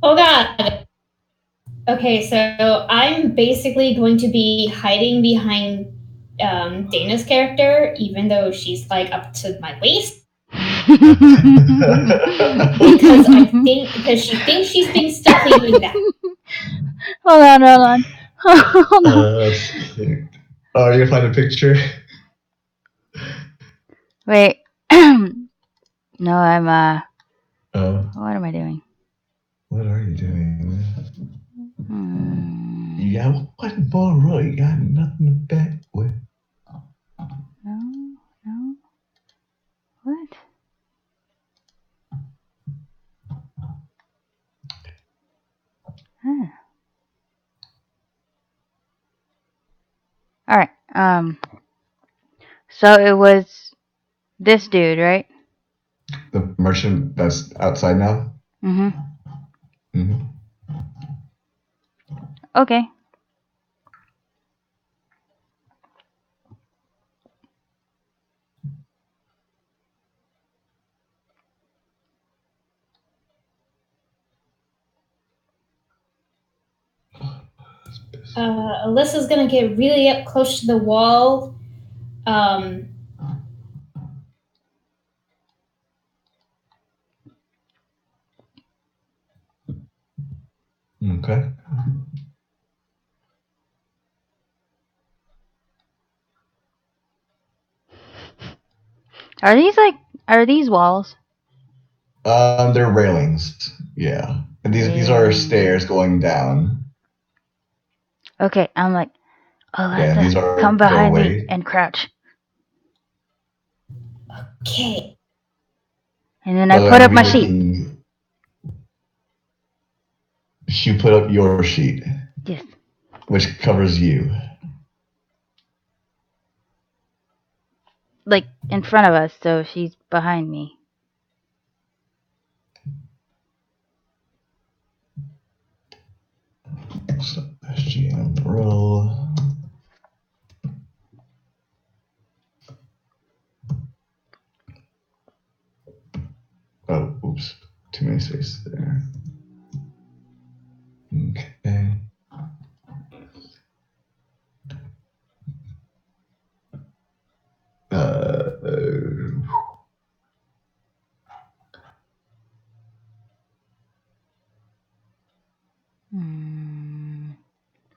Oh god. Okay, so I'm basically going to be hiding behind Dana's character, even though she's like up to my waist. Because she thinks she's being stealthy doing that. Hold on. Hold on. That's cute. Oh, you find a picture? Wait. No, I'm Oh, what am I doing? what are you doing? Hmm. Yeah, what more right? Got nothing to bet with. No. What? Huh. All right. So it was this dude, right? The merchant that's outside now? Mm-hmm. Mm-hmm. Okay. Alyssa's gonna get really up close to the wall. Um, Okay. Are these walls? They're railings. Yeah. And these are Railings. stairs going down. Okay, I'm like, Yeah, these Alyssa, are come behind me doorway. and crouch. okay. And then By I the way, put I'm up gonna my be sheet. looking. You put up your sheet, Yes. which covers you. Like in front of us, so she's behind me. So, SGM roll. Oh, oops. Too many spaces there. Okay.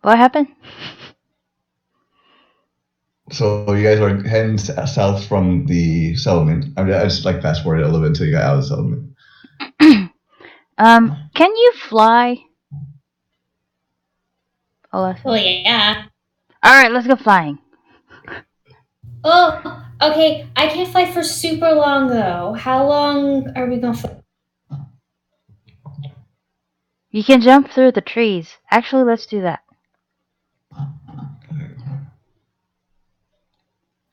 What happened? So you guys are heading south from the settlement. I mean, I just like fast forward a little bit until you got out of the settlement. Can you fly? Alyssa? Oh yeah. Alright, let's go flying. Oh, okay. I can't fly for super long though. How long are we gonna fly? You can jump through the trees. Actually, let's do that.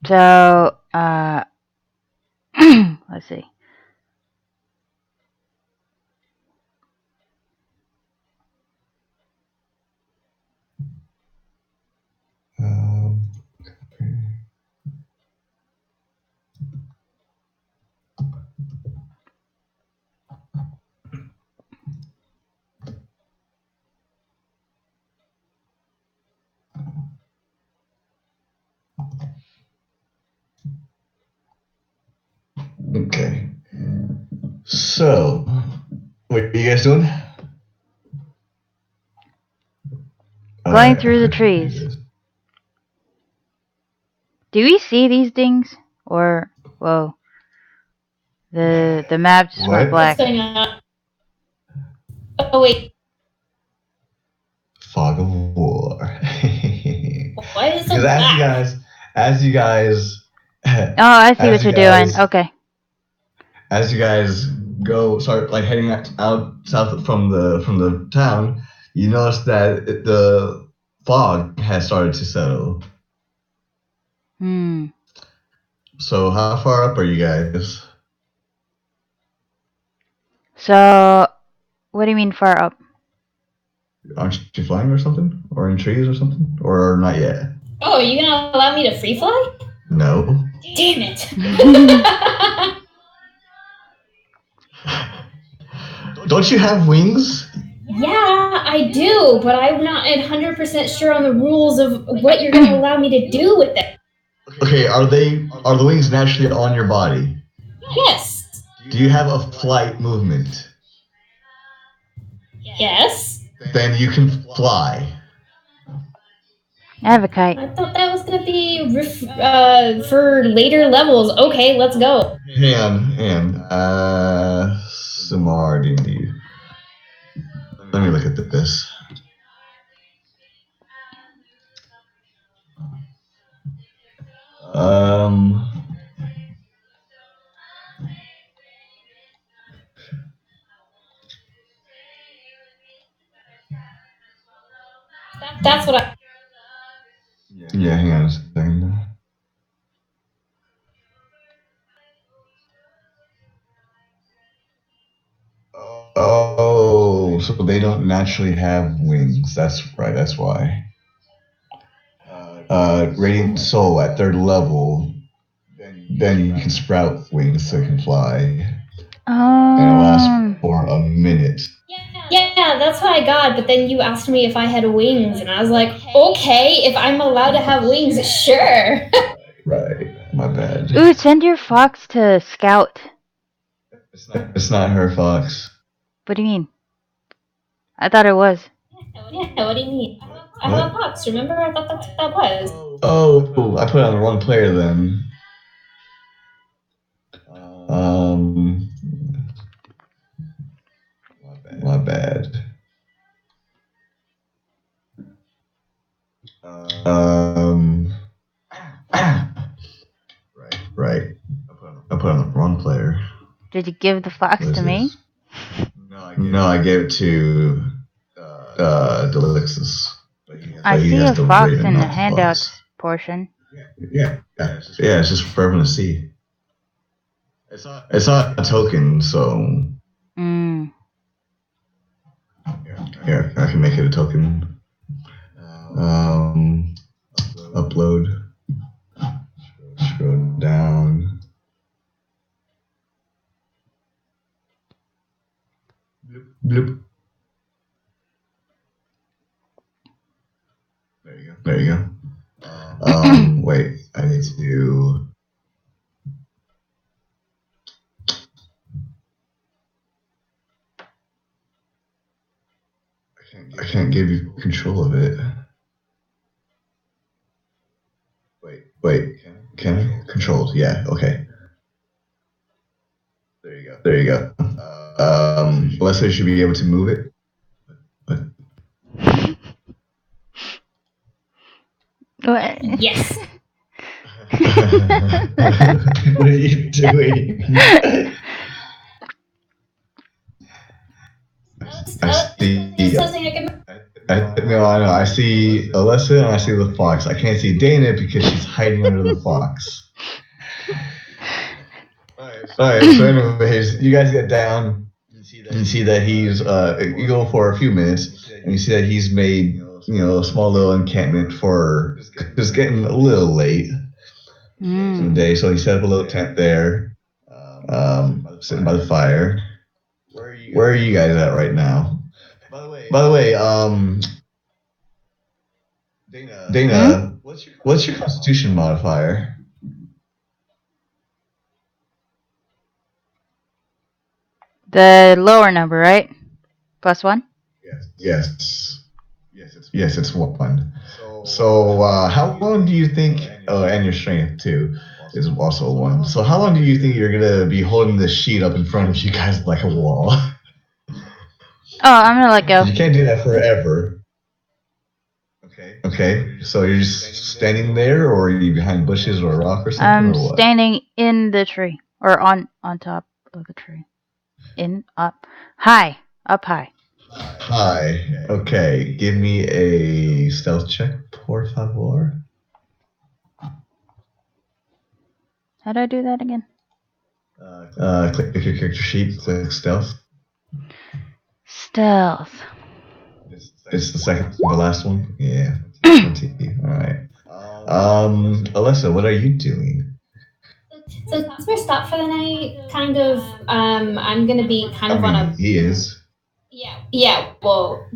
So, let's see. Okay. So, what are you guys doing? Going through the trees. Do we see these things? Or, whoa. The map just went What? black. What's going on? Oh wait. Fog of War. Why is it so Because black? as you guys, Oh, I see what you're doing. Okay. As you guys start like heading out south from the town, you notice that the fog has started to settle. So how far up are you guys? So, what do you mean far up? Aren't you flying or something? Or in trees or something? Or not yet? Oh, are you gonna allow me to free fly? No. Damn it. Don't you have wings? Yeah, I do, but I'm not 100% sure on the rules of what you're going to allow me to do with them. Okay, are the wings naturally on your body? Yes. Do you have a flight movement? Yes. Then you can fly. I have a kite. I thought that was going to be for later levels. Okay, let's go. Samar, didn't you? Let me look at this. Um, That's what I. yeah, hang on a second. Oh, so they don't naturally have wings. That's right, that's why. Radiant Soul at third level, then you can sprout wings so you can fly. And it lasts for a minute. Yeah, that's what I got, but then you asked me if I had wings, and I was like, okay, if I'm allowed to have wings, sure. Right, my bad. Ooh, send your fox to scout. It's not her fox. What do you mean? I thought it was. Yeah, what do you mean? I have a box, remember? I thought that's what that was. Oh, I put it on the wrong player then. Um, my bad. Um, right. I put on the wrong player. Did you give the fox to me? No, I gave it to Delixus. I But he see has a the fox raven, in the not the handouts fox. portion. Yeah, it's just for everyone to see. It's not a token, so here I can make it a token. Upload. Scroll down. Bloop. There you go. Wait, I need to. I can't give you control of it. Wait, can I? Controls, yeah, okay. There you go. Leslie should be able to move it. What? What? Yes. What are you doing? I see. Just something I can. No, I know. I see Alyssa and I see the fox. I can't see Dana because she's hiding under the fox. Alright, so anyways, you guys get down. You see that he's you go for a few minutes and you see that he's made, a small little encampment for just getting a little late in the day, so he set up a little tent there, sitting by the fire. Where are you guys at right now? By the way, Dana, what's your constitution modifier? The lower number, right? +1? Yes. Yes, it's one. So, how long do you think? Oh, and your strength too is also one. So, how long do you think you're gonna be holding this sheet up in front of you guys like a wall? Oh, I'm gonna let go. You can't do that forever. Okay, so you're just standing there, or are you behind bushes or a rock or something, I'm or what? standing in the tree. Or on top of the tree. Up high. Hi. Okay, give me a stealth check, por favor. How do I do that again? Click your character sheet, click stealth. Stealth. It's the last one. Yeah, 20. All right. Alyssa, what are you doing? So since we're stopped for the night, kind of, I'm gonna be kind of on a. He is. Yeah, well,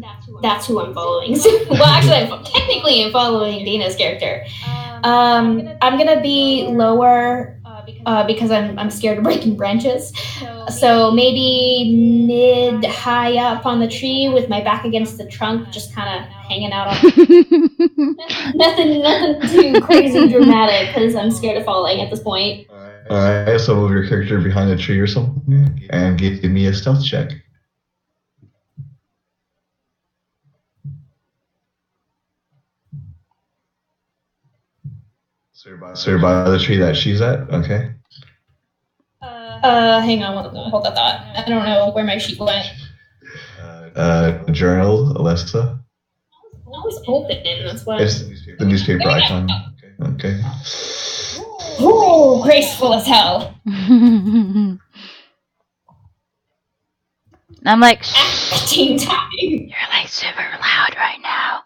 that's who I'm following. Well, actually, technically, I'm following Dana's character. I'm gonna be lower because I'm scared of breaking branches. So maybe mid high up on the tree with my back against the trunk, just kind of hanging out on. Nothing too crazy dramatic because I'm scared of falling at this point. Alright, so move your character behind a tree or something and give me a stealth check. So you're by the tree that she's at? Okay. Hang on, hold that thought. I don't know where my sheet went. Journal, Alexa. It was open. That's why. It's the newspaper icon. Okay. Ooh, graceful as hell. I'm like, acting time. You're like super loud right now.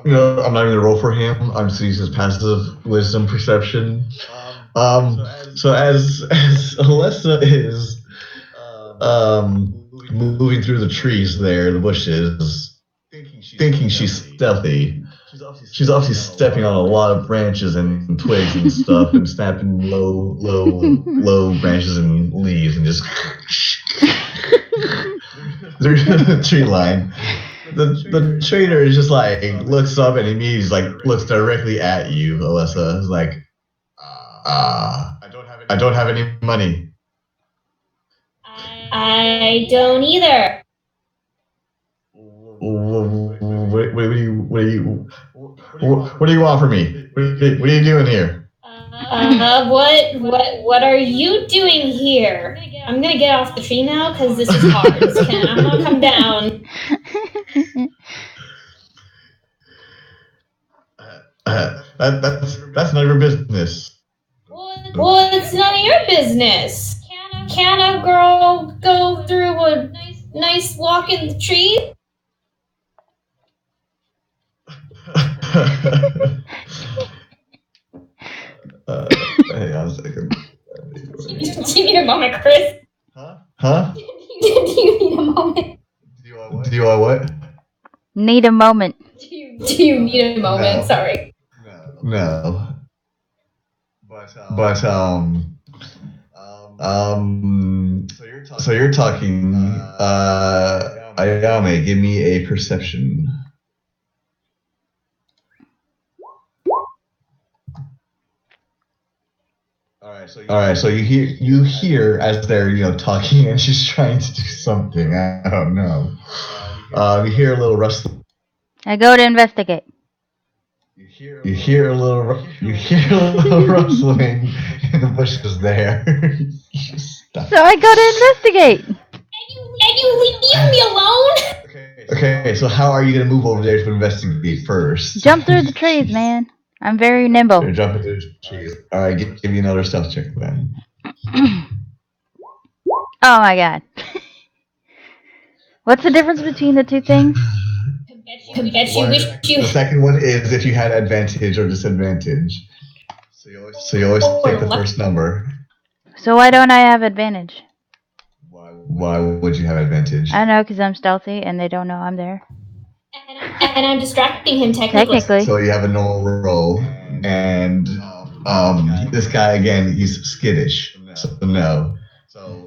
I'm not even gonna roll for him. I'm just using his passive wisdom perception. So as Alessa is moving through the trees there, the bushes, thinking she's stealthy, she's obviously stepping on a lot of branches and twigs and stuff and snapping low branches and leaves and just through the tree line. The trader is just like looks up and immediately like looks directly at you, Alessa. Is like, I don't have any money. I don't either. What do you want from me? What are you doing here? What are you doing here? I'm gonna get off the tree now because this is hard. I'm gonna come down. That's none of your business. Well, it's none of your business. Can a girl go through a nice walk in the tree? Hang on a second. Do you need a moment, Chris? Huh? Do you need a moment? Do you want what? Need a moment. Do you need a moment? No. Sorry. No. But so you're talking Ayame, give me a perception. Alright, so you hear as they're talking and she's trying to do something. I don't know. You hear a little rustling. I go to investigate. You hear a little rustling in the bushes there. So I go to investigate. And you leave me alone? Okay, so how are you gonna move over there to investigate first? Jump through the trees, man. I'm very nimble. You're jumping through the trees. Alright, give me another stealth check then. Oh my god. What's the difference between the two things? The second one is if you had advantage or disadvantage. So you always take the first number. So why don't I have advantage? Why would you have advantage? I don't know, because I'm stealthy and they don't know I'm there. And I'm distracting him technically. So you have a normal roll, and this guy again, he's skittish. So no.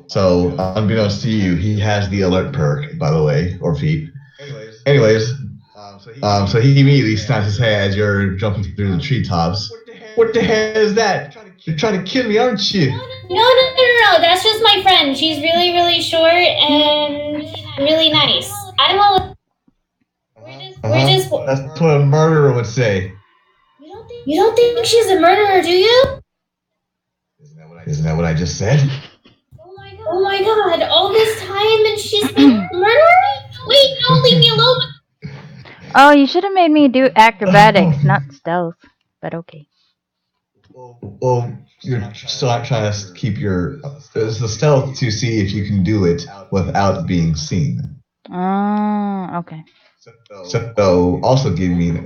So unbeknownst to you, he has the alert perk, by the way, or feat. Anyways, so he immediately snaps his head as you're jumping through the treetops. What the hell is that? You're trying to kill me, aren't you? No. That's just my friend. She's really, really short and really nice. I'm all. We're just. That's what a murderer would say. You don't think she's a murderer, do you? Isn't that what I just said? Oh my god, all this time and she's been a murderer? Wait, no, leave me alone. Oh, you should have made me do acrobatics, not stealth. But okay. Well, you're still trying to keep the stealth to see if you can do it without being seen. Oh, okay. So also give me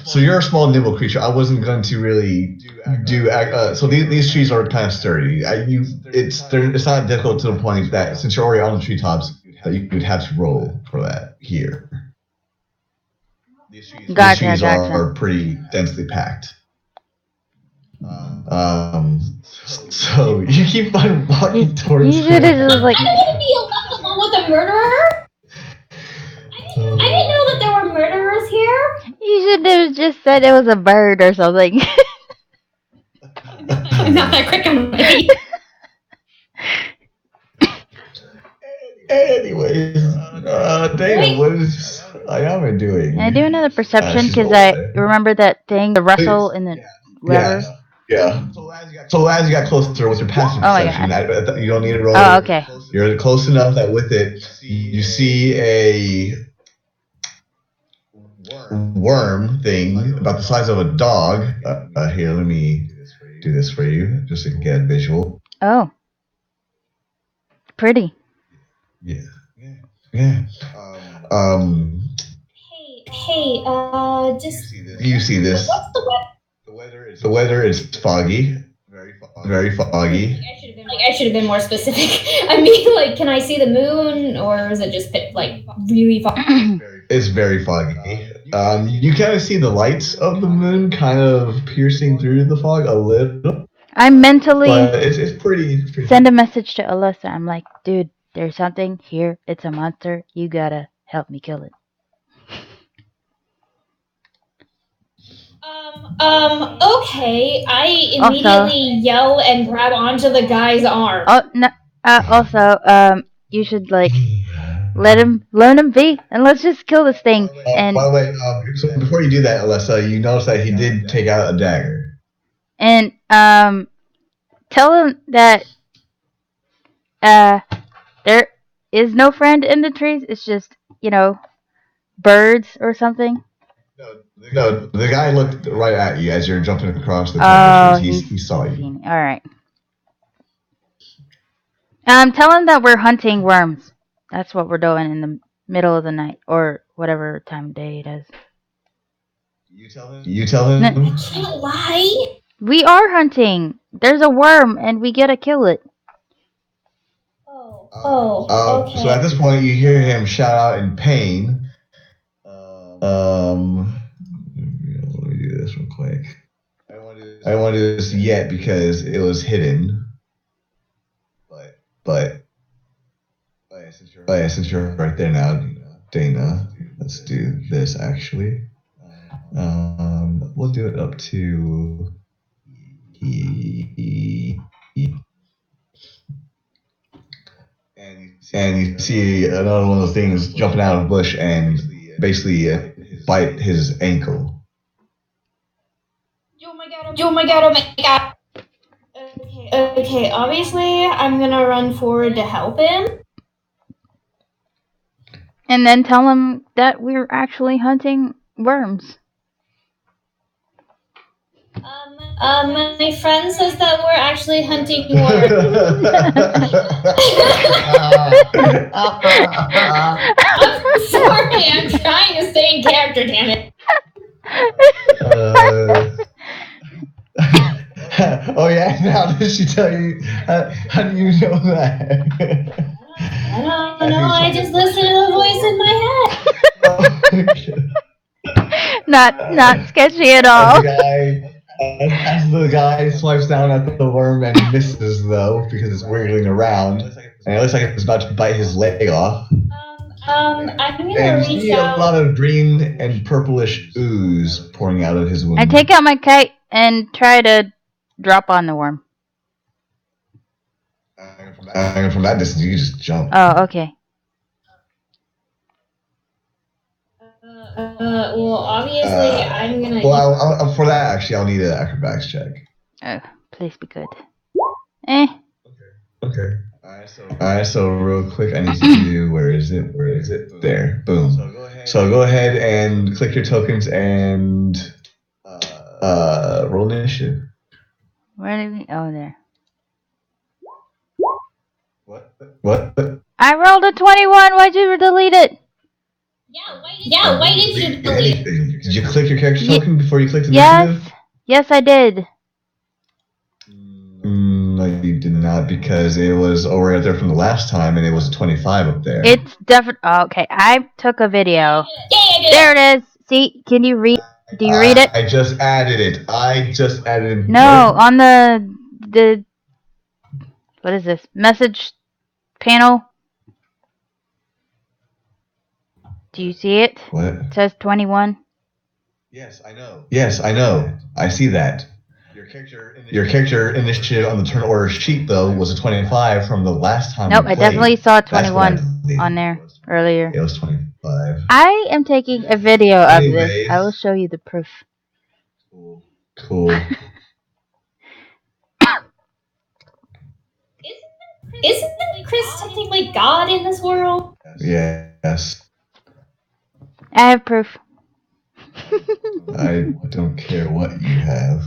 so you're a small nimble creature. I wasn't going to really do so these trees are kind of sturdy. It's not difficult to the point that since you're already on the treetops that you'd have to roll for that here. These trees Gotcha. are pretty densely packed. So you keep on walking towards You should have just like. I don't want to be left alone with a murderer. I didn't know that there were murderers here. You should have just said it was a bird or something. I'm not that quick on my feet. Anyways, Dana, what is Ayama doing? Can I do another perception? Because I remember that thing, the rustle in the lever. Yeah. So as you got closer with your passive perception, you don't need to roll. Oh, okay. You're close enough that with it, you see a worm thing about the size of a dog. Here, let me do this for you, just so you can get a visual. Oh. Pretty. Yeah. Hey, just you see this? what's the weather? The weather is foggy, very foggy. I should have been more specific. I mean, like, can I see the moon, or is it just like really foggy? It's very foggy. You kind of see the lights of the moon kind of piercing through the fog a little. I mentally it's pretty. Send a message to Alyssa. I'm like, dude, there's something here. It's a monster. You gotta help me kill it. Okay. I immediately yell and grab onto the guy's arm. Oh no. Also, you should like let him be, and let's just kill this thing. And by the way, so before you do that, Alyssa, you notice that he did take out a dagger. And tell him that there is no friend in the trees. It's just birds or something. No, the guy looked right at you as you're jumping across the trees. He saw you. All right. Tell him that we're hunting worms. That's what we're doing in the middle of the night or whatever time of day it is. You tell him? I can't lie. We are hunting. There's a worm and we gotta kill it. Okay. So at this point, you hear him shout out in pain. Let me do this real quick. I don't want to do this yet because it was hidden. But since you're right there now, Dana, let's do this actually. We'll do it up to and you see another one of those things jumping out of the bush and basically bite his ankle. Oh my god. Okay, obviously I'm gonna run forward to help him. And then tell him that we're actually hunting worms. My friend says that we're actually hunting worms. I'm sorry, I'm trying to stay in character, damn it. Oh yeah, now did she tell you? How do you know that? I don't know, I just listen to the voice in my head. Not sketchy at all. As the guy swipes down at the worm and misses though because it's wiggling around and it looks like it's about to bite his leg off. I'm gonna and you reach see out. a lot of green and purplish ooze pouring out of his wound. I take out my kite and try to drop on the worm. And from that distance, you can just jump. Oh, okay. Well, obviously, I'm gonna. Well, for that, actually, I'll need an acrobatics check. Oh, please be good. Okay. Alright, so real quick, I need to do. Where is it? There. Boom. So go ahead and click your tokens and roll initiative. Where did we? Oh, there. What? I rolled a 21. Why'd you delete it? Yeah, why did you delete it? Anything. Did you click your character Ye- token before you clicked Yes. initiative? Yes, I did. No, you did not, because it was over there from the last time, and it was a 25 up there. It's definitely okay. I took a video. Yeah, There it is. See, can you read? Do you read it? I just added it. I just added it. No, on the what is this message panel? Do you see it? What? It says 21. Yes, I know. I see that. Your character initiative on the turn order sheet, though, was a 25 from the last time Nope, we I played. definitely saw That's what I 21 believe. on there earlier. It was 25. I am taking a video of this. Anyways. I will show you the proof. Cool. Isn't Chris technically God in this world? Yes. I have proof. I don't care what you have.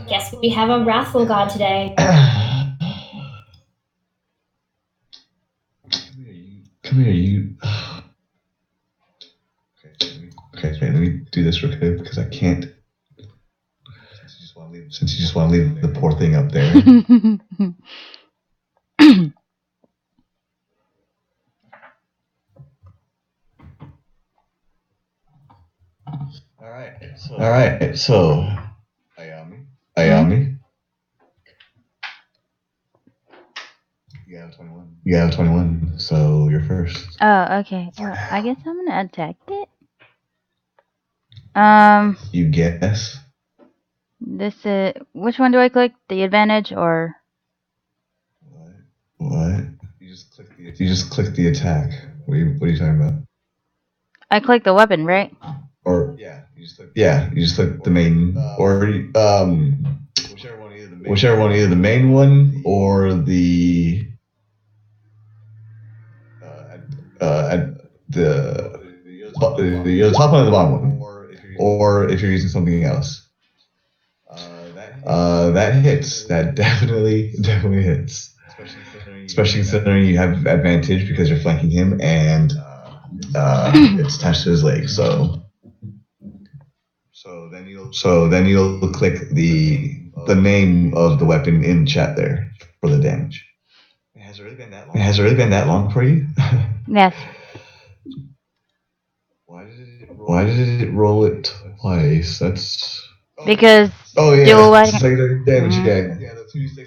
Guess we have a wrathful God today. Come here, you. Okay, let me do this real quick because I can't. Since you just want to leave the poor thing up there. All right. So, Ayami. You have 21. So you're first. Oh, okay. Well, I guess I'm gonna attack it. You guess. This is which one do I click? The advantage or? What? You just click the attack. What are you talking about? I click the weapon, right? Or you just click the main, or whichever one, either the main one or the the top one or the bottom one, or if you're using something else. That hits. That definitely hits. Especially considering you have advantage because you're flanking him, and it's attached to his leg. So then you'll click the name of the weapon in chat there for the damage. Has it really been that long for you? Yes. Why did it roll it twice? That's Because yeah, dual that's weapon. secondary damage.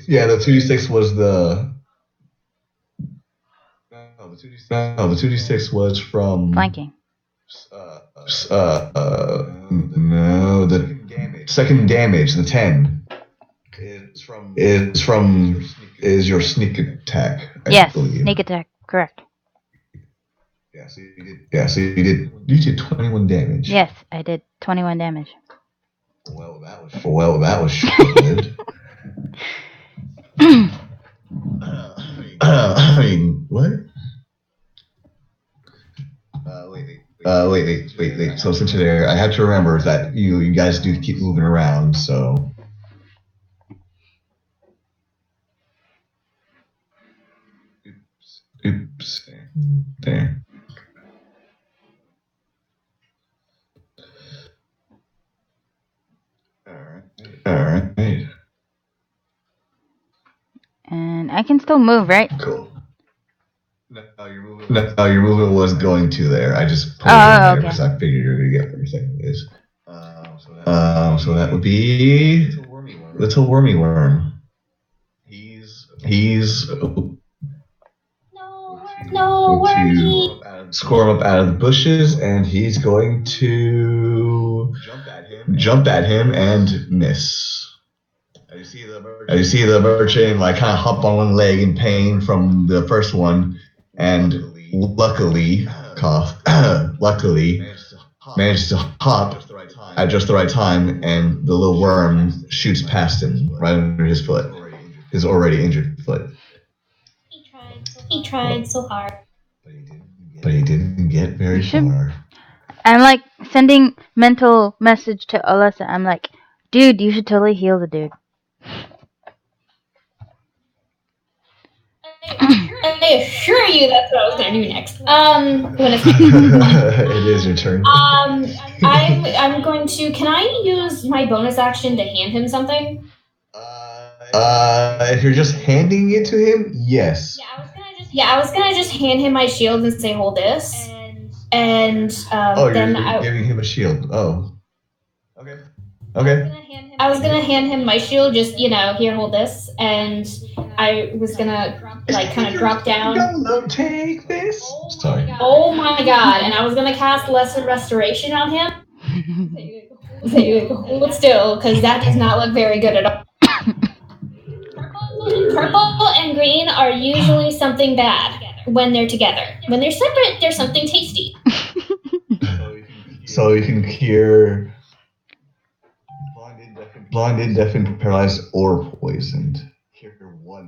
Yeah, the 2d6 was the. No, the 2d6 was from Flanking. No, the second damage, the 10, is your sneak attack. Yes, I believe. sneak attack. Correct. So you did 21 damage. Yes, I did 21 damage. Well, that was short-lived. I mean, what? Wait. So since you're there, I have to remember that you guys do keep moving around, so. Oops. There. Alright. And I can still move, right? Cool. No, your movement was going to there. I just put it in there because I figured you were going to get everything it is. So that would be Little Wormy Worm. He's No, wormy. score him up out of the bushes, and he's going to jump at him and miss. You see the merchant like kind of hop on one leg in pain from the first one, and luckily managed to hop at just the right time, and the little worm shoots past him right under his foot, his already injured foot. He tried so hard. But he didn't get very far. I'm like sending mental message to Alyssa. I'm like, dude, you should totally heal the dude. I assure you that's what I was gonna do next. When it's It is your turn. I'm going to. Can I use my bonus action to hand him something? If you're just handing it to him, yes. Yeah, I was gonna just hand him my shield and say, "Hold this," and Oh, then you're giving him a shield. Oh. Okay. I was gonna hand him my shield, just here, hold this, and I was gonna like kind of drop down. No, take this. Sorry. Oh my god! And I was gonna cast Lesser Restoration on him. Hold still, because that does not look very good at all. Purple and green are usually something bad when they're together. When they're separate, they're something tasty. So you can cure blind, indefinite, paralyzed, or poisoned.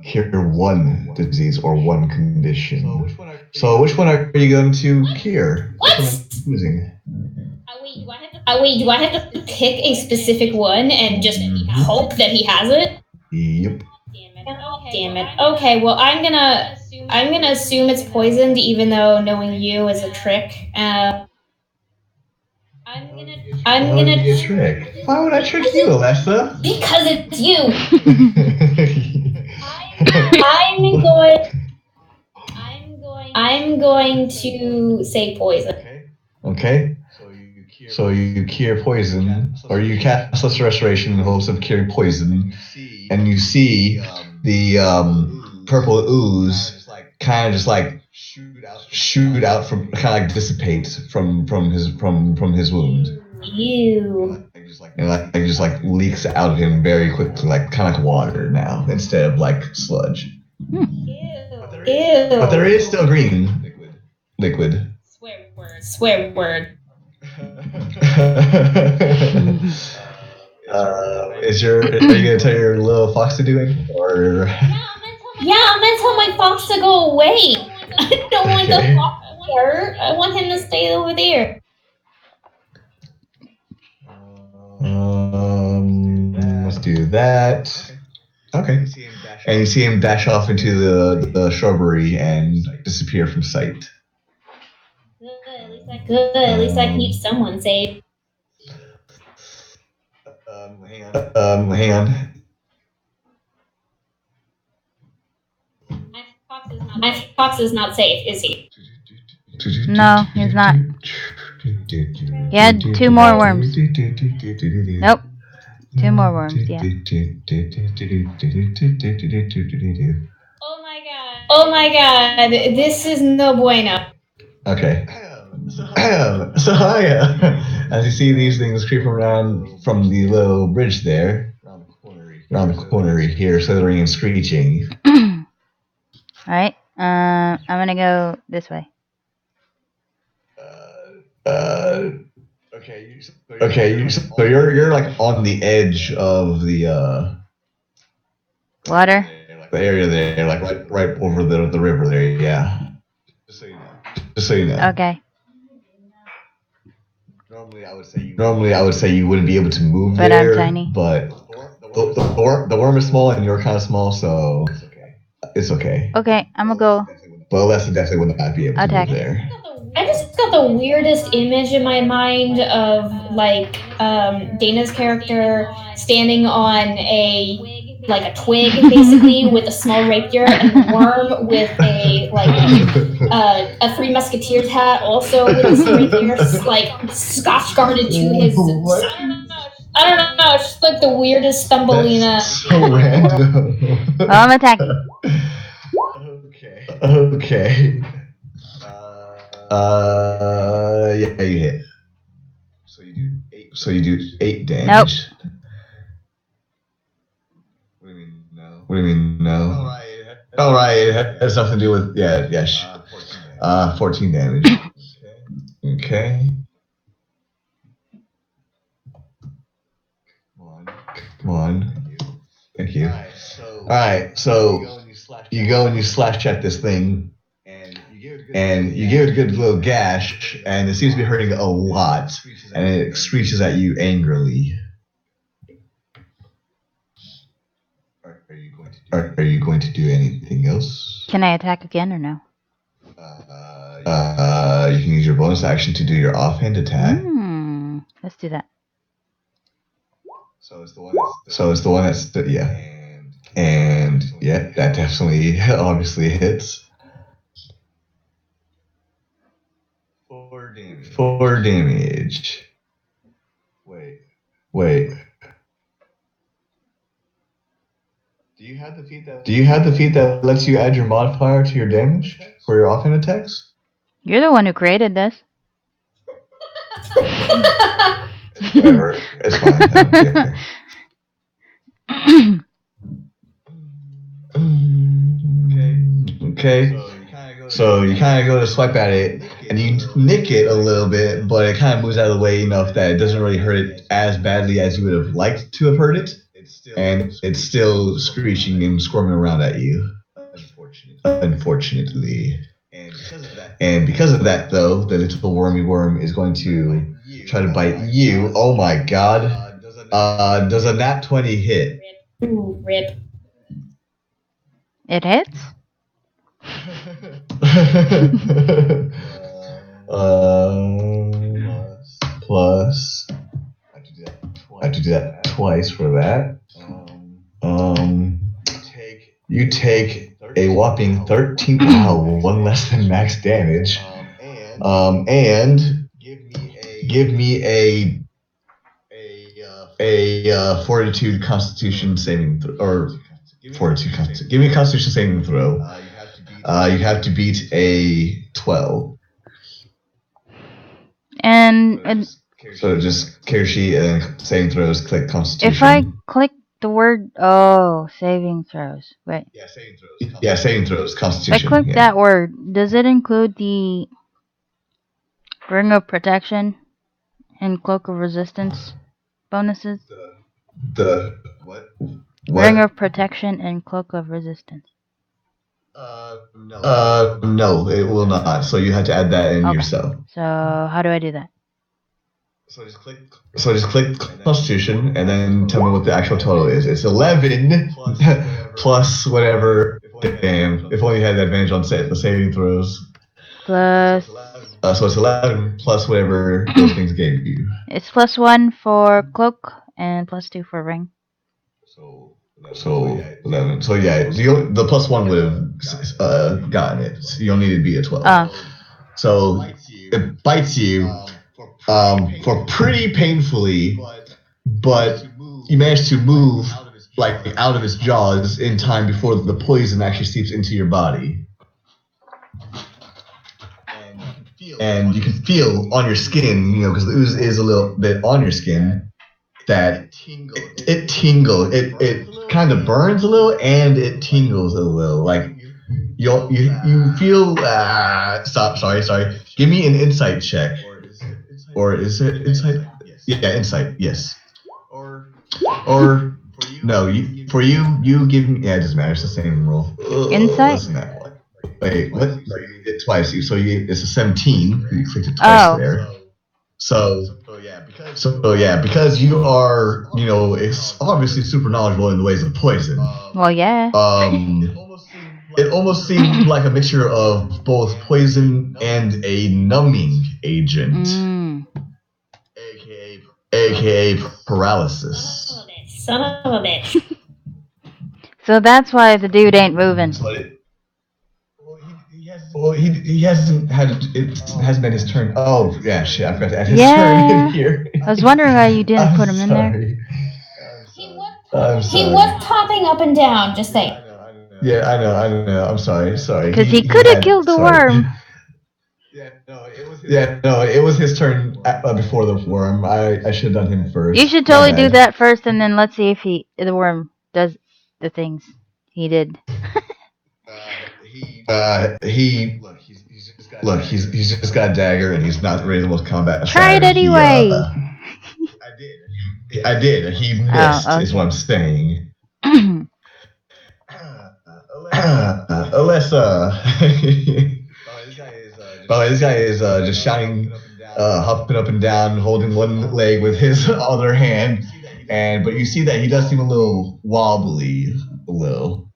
Cure one disease or one condition. So which one are you going to cure? What? Using? Wait, do I have to pick a specific one and just hope that he has it? Yep. Damn it. Okay, well I'm gonna assume it's poisoned, even though knowing you is a trick. I'm Why would gonna it be a trick? Why would I trick you, Alessa? because it's you. I'm going to say poison. Okay. So you cure poison, or you cast Lesser Restoration in the hopes of curing poison, and you see the purple ooze kind of just like shoot out from, kind of like dissipate from his wound. Ew. And like just like leaks out of him very quickly, like kind of like water now instead of like sludge. Ew. But there is still green liquid. Swear word. Are you gonna tell your little fox to do it, or? Yeah, I'm gonna tell my fox to go away. I don't want the fox here. I want him to stay over there. Let's do that. Okay. And you see him dash off into the shrubbery and disappear from sight. Good. At least I keep someone safe. Hang on. My fox is not safe, is he? No, he's not. He had 2 more worms. Nope. 2 more worms, yeah. Oh my god, this is no bueno. Okay. So as you see these things creep around from the little bridge there, around the corner, you hear slithering and screeching. Alright, I'm gonna go this way. Okay, so you're like on the edge of the Water? the area there, like right over the river there, yeah. Just so you know. Okay. Normally I would say you wouldn't be able to move But there, I'm tiny. but the worm is small and you're kind of small, so it's okay. Okay, I'm gonna go. But Alessa definitely would not be able to Attack. move there. I just got the weirdest image in my mind of like Dana's character standing on a twig basically with a small rapier, and the worm with a Three Musketeers hat also with his rapier like scotch guarded to his. What? I don't know. It's just like the weirdest Thumbelina. That's so random. Well, I'm attacking. Okay. Yeah, you hit. So you do 8 damage. Nope. What do you mean no? Oh right, it has something to do with 14 damage. Okay. Come on. Thank you. Alright, so you go and you slash at this thing, and you give it a good little gash, and it seems to be hurting a lot, and it screeches at you angrily. Are you going to do anything else? Can I attack again or no? You can use your bonus action to do your offhand attack. Let's do that. So it's the one that's yeah. And yeah, that definitely obviously hits. 4 damage. Wait. Do you have the feat that lets you add your modifier to your damage for your offhand attacks? You're the one who created this. Whatever. It's fine. I don't care. Okay. So you kind of go to swipe at it, and you nick it a little bit, but it kind of moves out of the way enough that it doesn't really hurt it as badly as you would have liked to have hurt it, and it's still screeching and squirming around at you. Unfortunately. And because of that, though, the little wormy worm is going to try to bite you. Oh my god. Does a nat 20 hit? Ooh, rip. It hits? Plus. I have to do that twice for that. You take a whopping 13. Wow, one less than max damage. And give me a fortitude constitution saving or fortitude constitution. Give me a constitution saving throw. You have to beat a 12. And So just care sheet and saving throws. Click constitution. if I click the word saving throws. Wait. Yeah, saving throws. Constitution. If I click that word, does it include the Ring of Protection and Cloak of Resistance bonuses? The what? Ring of Protection and Cloak of Resistance. No, it will not. So you have to add that in yourself. So how do I do that? So just click Constitution and then tell me what the actual total is. It's 11 plus whatever. Damn, if only you had the advantage on the saving throws. Plus. So it's 11 plus whatever those things gave you. It's +1 for cloak and +2 for ring. So 11. So yeah, the +1 would have gotten it. So you don't need to be a 12. So it bites you for pretty painfully, but you manage to move like out of its jaws in time before the poison actually seeps into your body. And you can feel on your skin, because the ooze is a little bit on your skin, that it tingles. It kind of burns a little and it tingles a little. Like you feel. Sorry. Give me an insight check. Or is it insight? Yeah, insight. Yes. Or no. You give me. Yeah, it doesn't matter. It's the same roll. Insight. Listen to that one. Wait, what? It's twice. So it's a 17. You clicked it twice there. So yeah, because you are, it's obviously super knowledgeable in the ways of poison. Well, yeah. It almost seemed like a mixture of both poison and a numbing agent, aka paralysis. Son of a bitch. So that's why the dude ain't moving. Well, he hasn't had it hasn't been his turn. Oh yeah, shit! I forgot to add his turn in here. I was wondering why you didn't put him in there. He was popping up and down. Just saying. Yeah, I know. I'm sorry. Because he could have killed the worm. It was his turn before the worm. I should have done him first. You should totally do that first, and then let's see if the worm does the things he did. He's just got a dagger and he's not ready to most combat. Try it anyway. I did. He missed, is what I'm saying. Alessa. This guy is just shouting, hopping up and down, holding one leg with his other hand, but you see that he does seem a little wobbly, a little.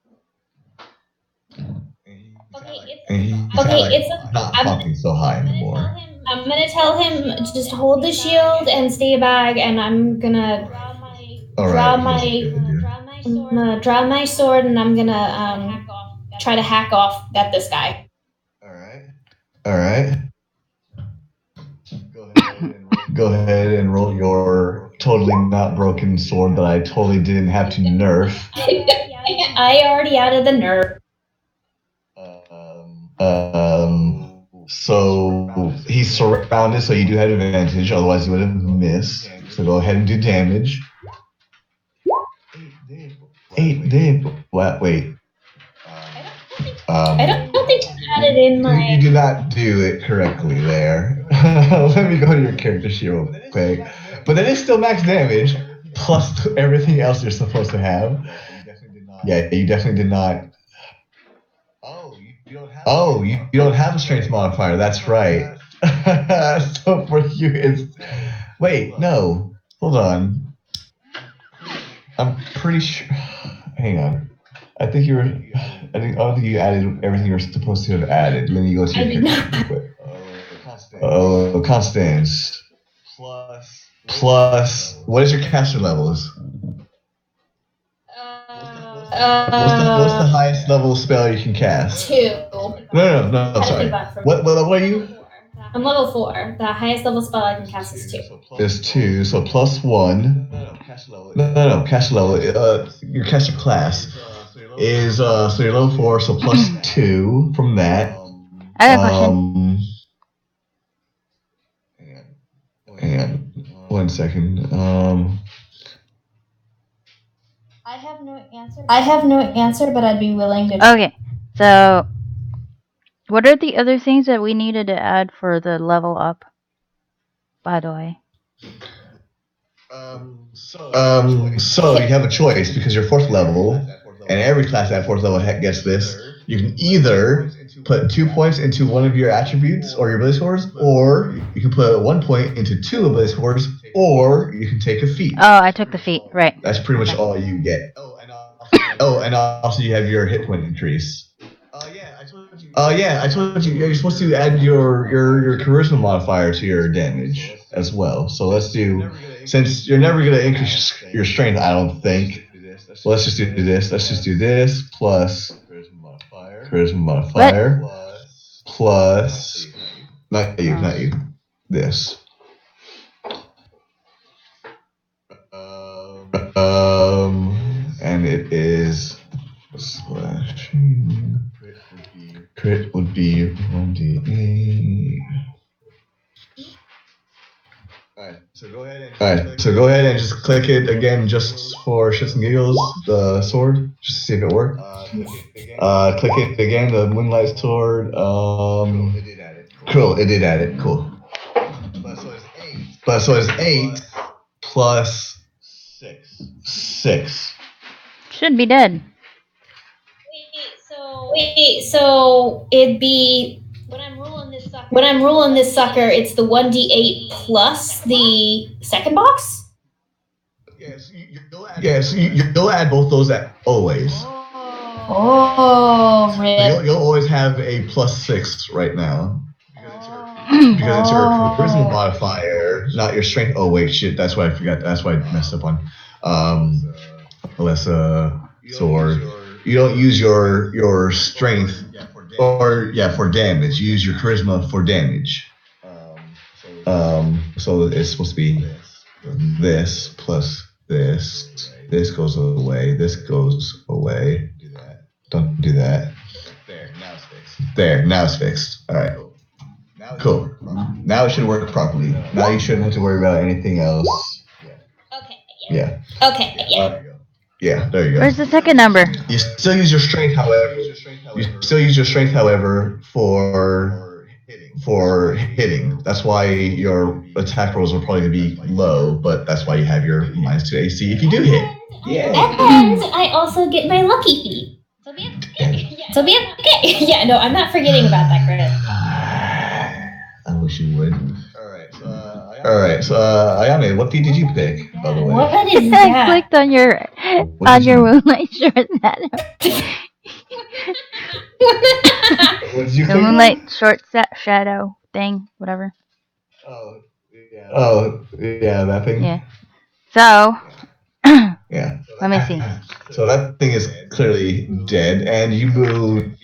Okay, like it's not popping so high anymore. I'm gonna tell him just hold the shield and stay back, and I'm gonna draw my sword, and I'm gonna try to hack off at this guy. All right. Go ahead and roll your totally not broken sword that I totally didn't have to nerf. I already added the nerf. So he's surrounded, so you do have advantage. Otherwise, you would have missed. So go ahead and do damage. 8 did. What? Wait. I don't think I added in my. You did not do it correctly there. Let me go to your character sheet real quick. But that is still max damage, plus everything else you're supposed to have. Yeah, you definitely did not. Oh, you don't have a strength modifier. That's right. So for you, it's. Wait, no. Hold on. I'm pretty sure. Hang on. I think you were. I don't think you added everything you were supposed to have added. Let me go to your character real quick. Oh, Constance. Plus, what is your caster levels? What's the highest level spell you can cast? 2. No, sorry. What are you? I'm level 4. The highest level spell I can cast is 2. Is 2, so plus 1. No, caster level. Your caster class is so you're level 4, so plus 2 from that. I got a question. Hang on. 1 second. I have no answer, but I'd be willing to. Okay, so what are the other things that we needed to add for the level up? By the way. So you have a choice because you're 4th level, and every class at 4th level gets this. You can either put 2 points into one of your attributes or your ability scores, or you can put 1 point into 2 ability scores, or you can take a feat. Oh, I took the feat, right. That's pretty much all you get. Oh, and also you have your hit point increase. I told you you're supposed to add your charisma modifier to your damage as well. So let's do, since you're never gonna increase your strength, I don't think. Well, let's just do this. Let's just do this plus charisma modifier plus not you. This. And it is slashing. Crit would be 1d8. Alright, so go ahead and just click it again just for shits and giggles, the sword, just to see if it worked. Click it again, the Moonlight Sword. Cool, it did add it, cool. But so it's 8 plus 6. Should be dead. Wait, so it'd be when I'm rolling this sucker, it's the 1d8 plus the second box? Yes, you'll add both those always. Oh, really? You'll always have a plus 6 right now. Because it's your charisma modifier, not your strength. Oh wait, shit, that's why I forgot. That's why I messed up on Alyssa sword. You don't use your strength for damage. You use your charisma for damage. So it's supposed to be this plus this. This goes away. This goes away. Don't do that. There, now it's fixed. All right. Cool. Now it should work properly. Now you shouldn't have to worry about anything else. Okay. Yeah. Okay. Yeah. Yeah, there you go. Where's the second number? You still use your strength, however. For hitting. That's why your attack rolls are probably going to be low, but that's why you have your -2 AC if you do hit. Yeah. And I also get my lucky feat. So be okay. Yeah, no, I'm not forgetting about that credit. I wish you would. Alright, so Ayane, what feat did you pick, by the way? What is I that? clicked on your moonlight shirt. What did you The click on? moonlight short shadow thing, whatever. Oh, yeah, that thing. Yeah. So, Yeah. let me see. So that thing is clearly dead, and you move,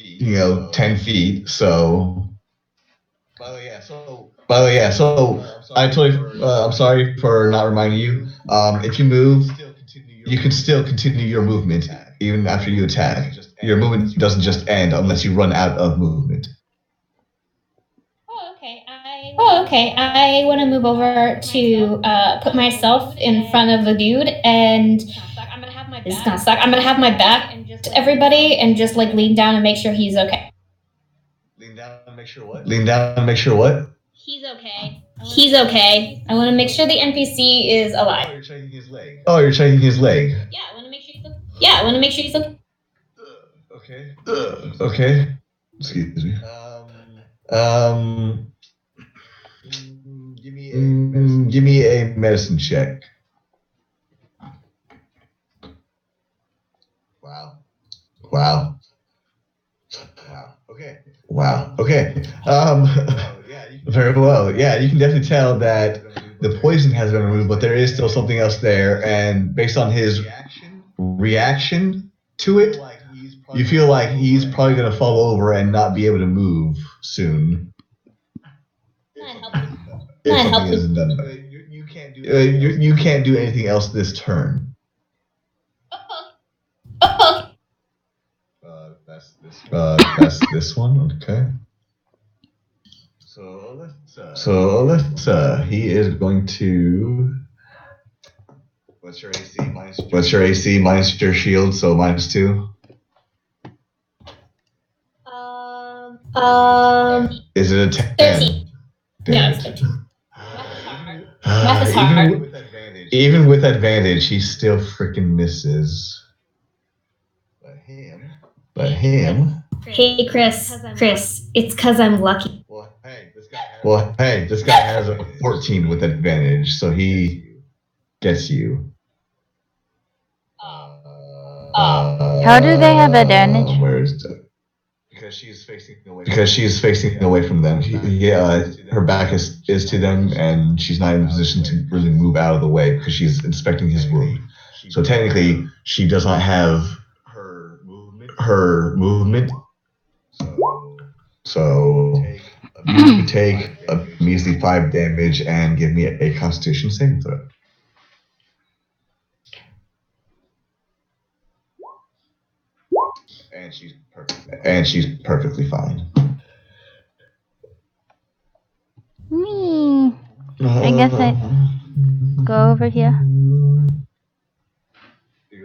10 feet. So, by the way, yeah. So I'm sorry for not reminding you. If you move, you can still continue your movement even after you attack. Your movement doesn't just end unless you run out of movement. Oh, okay. I want to move over to put myself in front of the dude, and this is gonna suck. I'm gonna have my back to everybody and just like lean down and make sure he's okay. Lean down and make sure what? Lean down and make sure what? He's okay. I want to make sure the NPC is Oh, alive. you're checking his leg. Oh, you're checking his leg. Yeah, I want to make sure he's okay. Okay. Okay. Excuse me. Um. Give me a medicine check. Wow. Wow. Okay. Wow. Okay. Very well. Yeah, you can definitely tell that the poison has been removed, but there is still something else there, and based on his reaction to it, you feel like he's probably going to fall over and not be able to move soon. If something isn't done about it. You can't do anything else this turn. That's this one. Okay. So let's. He is going to. What's your AC minus? What's your AC minus your shield? So -2. Is it a 10? 13. No, it's 13. Math is hard. Even with advantage, he still freaking misses. But him. Hey, Chris, it's because I'm lucky. Well, hey, this guy has a 14 with advantage, so he gets you. How do they have advantage? Where is the? Because she's facing away from them. Her back is to them, and she's not in a position to really move out of the way because she's inspecting his wound. So technically, she does not have her movement. So you take a measly 5 damage and give me a Constitution saving throw. And she's perfectly fine. Me. I guess I go over here. You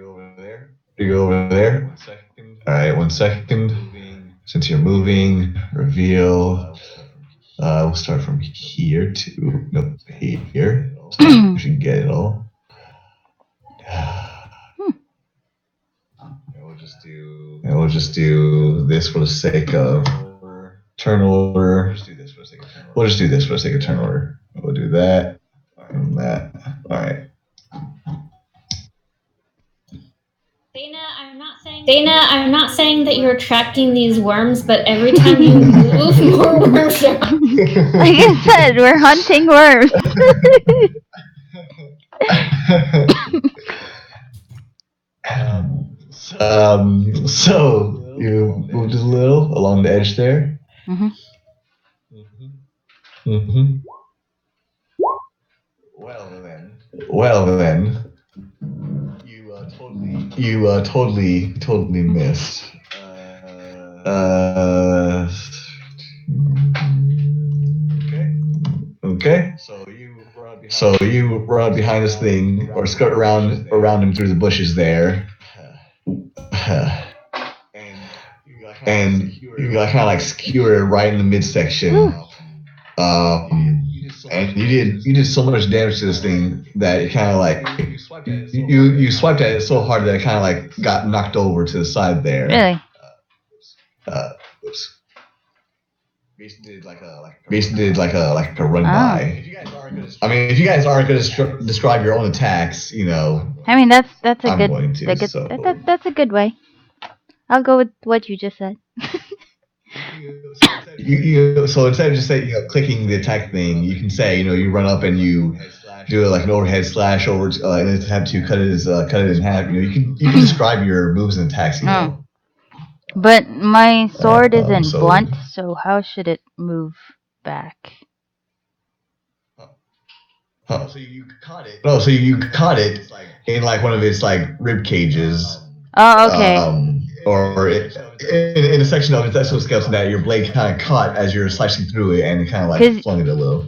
go over there. All right, 1 second. Since you're moving, reveal. We'll start from here to here. So you should get it all. And we'll just do this for the sake of turn order. We'll just do this for the sake of turn order. We'll do that and that. All right. Dana, I'm not saying that you're attracting these worms, but every time you move, more worms show up. Like I said, we're hunting worms. So you moved a little along the edge there. Mm-hmm. Mm-hmm. Well then. You totally missed. Okay. So you run behind this thing or skirt around him through the bushes there. And you got kind of like skewer right in the midsection. And you did so much damage to this thing that it kind of like you swiped at it so hard that it kind of like got knocked over to the side there. Really? Oops. Basically did like a run by. If you guys aren't going to describe your own attacks, I mean, that's a I'm good. going to, That's a good way. I'll go with what you just said. So instead of just say clicking the attack thing, you can say you run up and you do like an overhead slash over in an attempt to cut it in half. You can describe your moves and attacks. But my sword isn't so blunt, so how should it move back? so you caught it. Oh, so you caught it in like one of its like rib cages. Oh, okay. Or in a section of its exoskeleton that your blade kind of caught as you're slicing through it, and it kind of like flung it a little.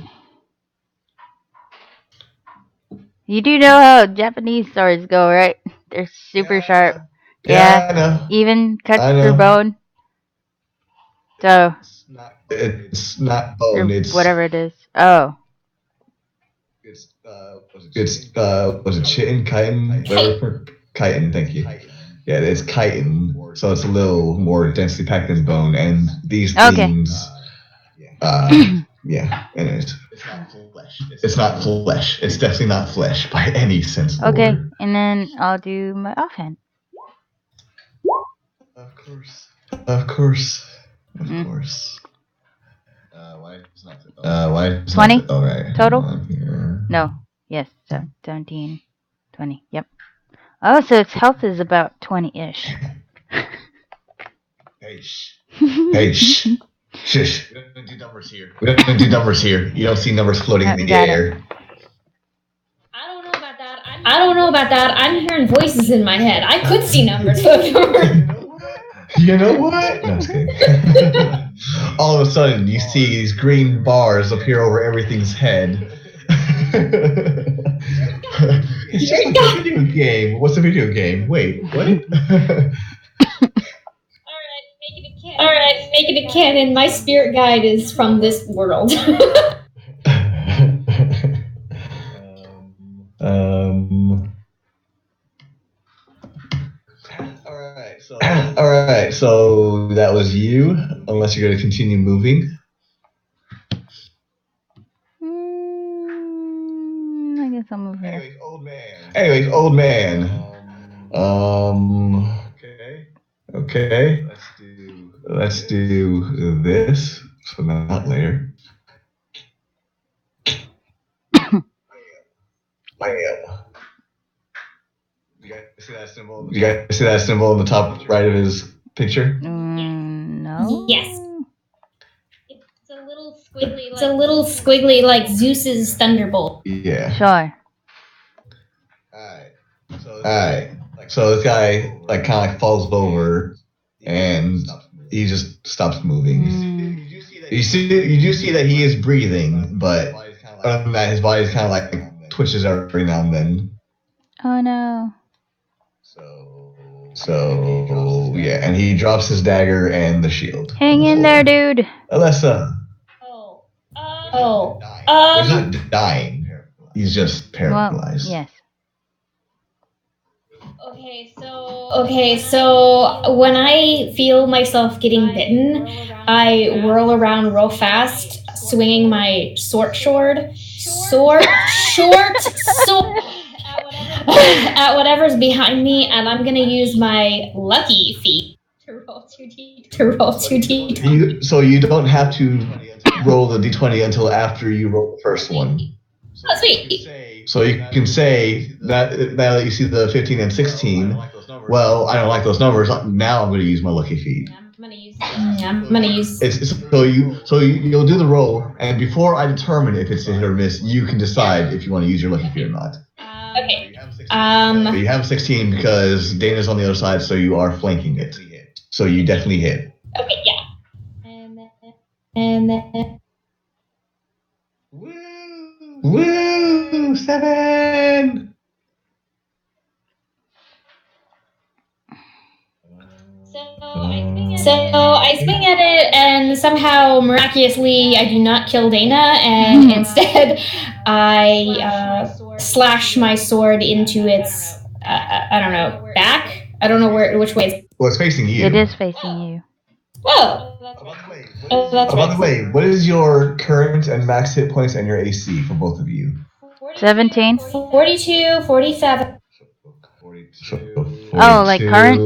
You do know how Japanese swords go, right? They're super sharp. Yeah, I know. Even cuts through bone. So it's not bone. It's whatever it is. Oh. It's was it chitin, chitin, whatever. Chitin, thank you. Yeah, it's chitin, so it's a little more densely packed than bone, and these things. Yeah, anyways. It's not flesh. It's definitely not flesh by any sense of the word. Okay, and then I'll do my offhand. Of course. Of course. Why? 20 Alright. total? No. Yes, 17, 20. Yep. Oh, so its health is about 20-ish. Hey, shh. Shush. We don't do numbers here. You don't see numbers floating in the air. I don't know about that. I'm hearing voices in my head. I could see numbers floating over. You know what? No, I'm just kidding. All of a sudden, you see these green bars appear over everything's head. It's just like a video game. What's a video game? Wait, what? Alright, make it a canon. My spirit guide is from this world. Alright, so that was you, unless you're going to continue moving. I guess I'll move here. Anyways, old man. Okay. Let's do this. So not later. You guys see that symbol on the top right of his picture? No. Yes. It's a little squiggly like Zeus's thunderbolt. Yeah. Sure. Alright. So this guy like kind of like falls over and he just stops moving. You do see that he is breathing, but other than that, his body kind of like twitches every now and then. Oh no. So yeah, and he drops his dagger and the shield. Hang in there, dude. Alessa. He's not dying. He's just paralyzed. Well, yes. Okay, so when I feel myself getting bitten, I whirl around real fast, swinging my sword at whatever's behind me, and I'm gonna use my lucky feat to roll 2d. So you don't have to roll the d20 until after you roll the first one. Oh, sweet. So you can say that now that you see the 15 and 16, well, I don't like those numbers. Now I'm going to use my lucky feat. I'm gonna use. You'll do the roll, and before I determine if it's a hit or miss, you can decide if you want to use your lucky feat or not. Okay. But you have 16 because Dana's on the other side, so you are flanking it. So you definitely hit. Okay, yeah. And then. Woo! 7! So I swing at it, and somehow, miraculously, I do not kill Dana, and instead, I slash my sword into its, I don't know, back? I don't know which way it's... Well, it's facing you. It is facing you. Oh! By the way, what is your current and max hit points and your AC for both of you? 17. 42, 47. 42, Oh, like current?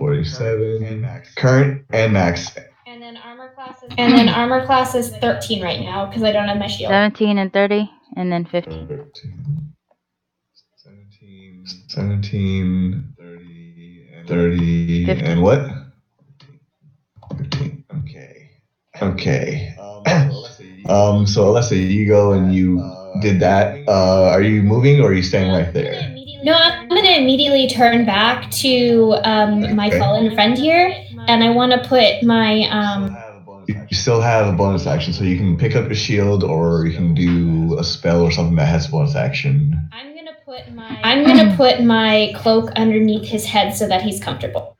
47. Current and max. And then armor class is 13 right now because I don't have my shield. 17 and 30, and then 15. 17, 30, 50. and what? 15. Okay. So Alessa, you go and you did that. Are you moving or are you staying right there? No, I'm going to immediately turn back to my fallen friend here, and I want to put my... You still have a bonus action, so you can pick up your shield or you can do a spell or something that has bonus action. I'm going to put my cloak underneath his head so that he's comfortable.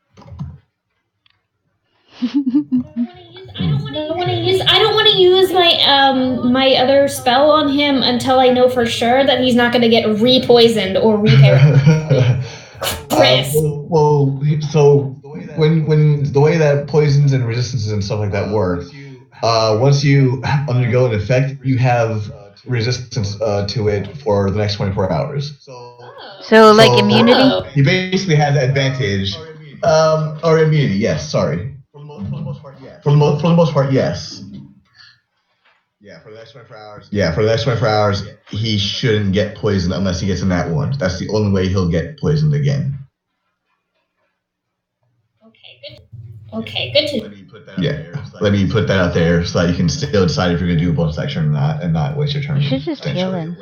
I don't want to use my my other spell on him until I know for sure that he's not going to get re-poisoned or repaired. Chris. So when the way that poisons and resistances and stuff like that work, once you undergo an effect, you have resistance to it for the next 24 hours. So like immunity? He basically has advantage. Or immunity, yes, sorry. For the most part, yes. Yeah, for the next 24 hours. Yeah, for the next 24 hours, he shouldn't get poisoned unless he gets in that one. That's the only way he'll get poisoned again. Okay, good to Let me put that out there so that you can still decide if you're going to do a bonus action or not, and not waste your turn. You should just heal him.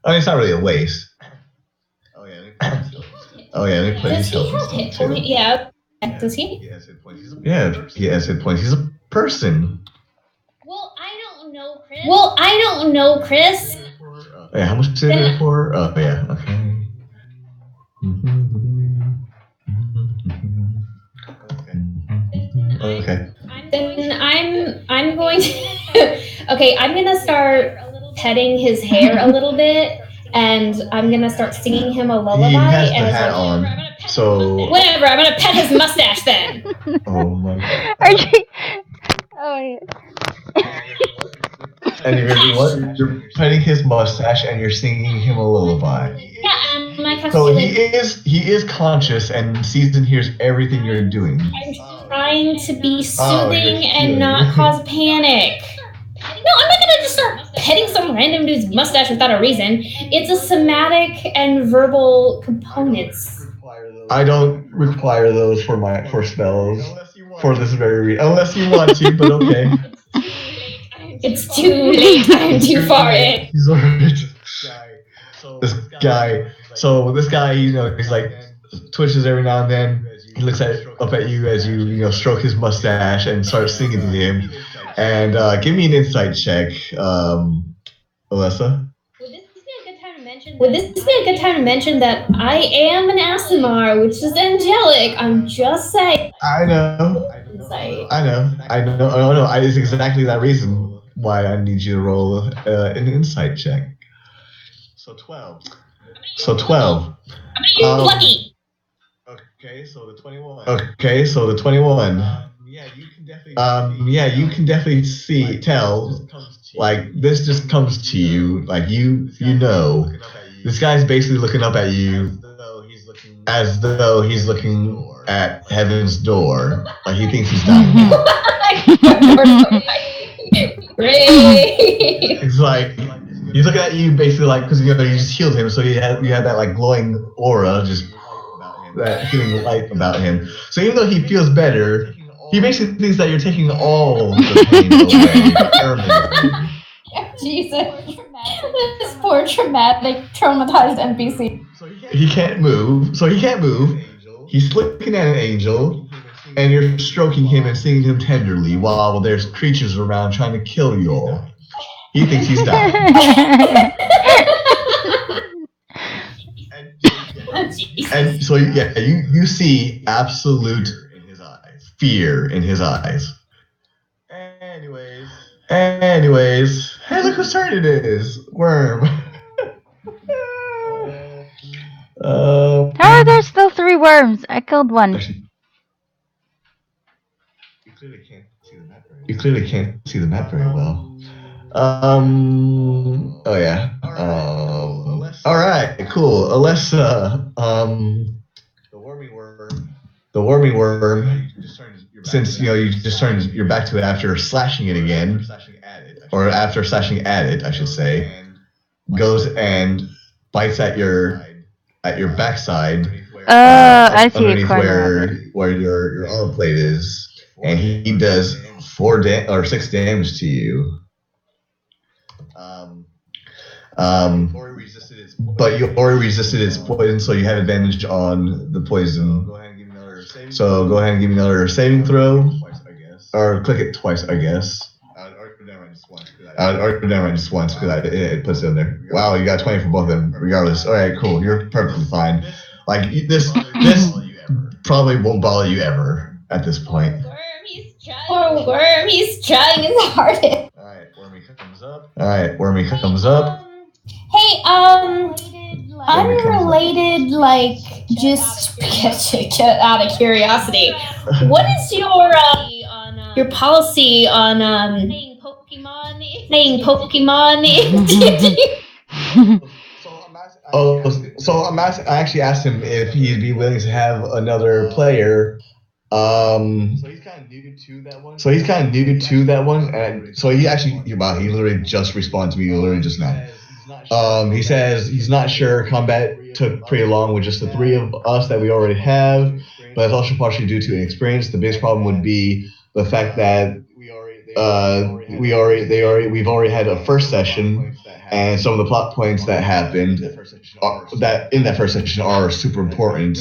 I mean, it's not really a waste. Oh yeah, let me put his health and stuff too. Yeah. Does he? Yeah, he has hit points. He's a person. Well, I don't know, Chris. Yeah, how much is it for? Oh, yeah, okay. Okay. Then I'm going to... Okay, I'm going to start petting his hair a little bit, and I'm going to start singing him a lullaby. He has the hat on, so... Whatever, I'm going to pet his mustache then. Oh my god. Are you... Oh, yeah. And you're doing what? You're petting his mustache and you're singing him a lullaby. Yeah, my So he is conscious and sees and hears everything you're doing. I'm trying to be soothing and not cause panic. No, I'm not gonna just start petting some random dude's mustache without a reason. It's a somatic and verbal components. I don't require those for spells for this very reason, unless you want to, but okay. It's too late. I'm too far in. He's alright. This guy, you know, he's like twitches every now and then. He looks up at you as you stroke his mustache and start singing to him. And give me an insight check, Alessa. Would this be a good time to mention that I am an Aasimar, which is angelic? I'm just saying. I know. It's exactly that reason why I need you to roll an insight check. So 12. I'm gonna use lucky. Okay, so the 21. Yeah, you can definitely tell. Like, this just comes to you. Like, you know. This guy's basically looking up at you as though he's looking at heaven's door. Like, he thinks he's dying. It's like, he's looking at you basically like, because you just healed him, so you had that like glowing aura, just that feeling light about him. So even though he feels better, he basically thinks that you're taking all the pain away permanently. Jesus. This poor traumatic, traumatized NPC. He can't move. He's looking at an angel, and you're stroking him and singing him tenderly while there's creatures around trying to kill you all. He thinks he's dying. And so, yeah, you see absolute fear in his eyes. Anyways, hey, look whose turn it is. Worm. How are there still 3 worms? I killed one. You clearly can't see the map very well. Oh yeah. All right. Cool. Alessa. The wormy worm, since you just turn your back to it after slashing it again, or after slashing at it, I should say, goes and bites at your backside, I see a underneath corner of it. where your armor plate is, and he does 6 damage to you. But you already resisted its poison, so you have advantage on the poison. So go ahead and give me another saving throw, or click it twice, I guess. Or never mind, just once because it puts it in there. Wow, you got 20 for both of them. Regardless, all right, cool. You're perfectly fine. Like this probably won't bother you ever at this point. Poor worm, he's trying his hardest. All right, Wormy comes up. Hey, unrelated, like, just out of curiosity, what is your policy on playing Pokemon? I actually asked him if he'd be willing to have another player. So he's kind of new to that one, and so he literally just responded to me literally just now. He says he's not sure. Combat took pretty long with just the 3 of us that we already have, but it's also partially due to inexperience. The biggest problem would be the fact that we've already had a first session, and some of the plot points that happened that in that first session are super important.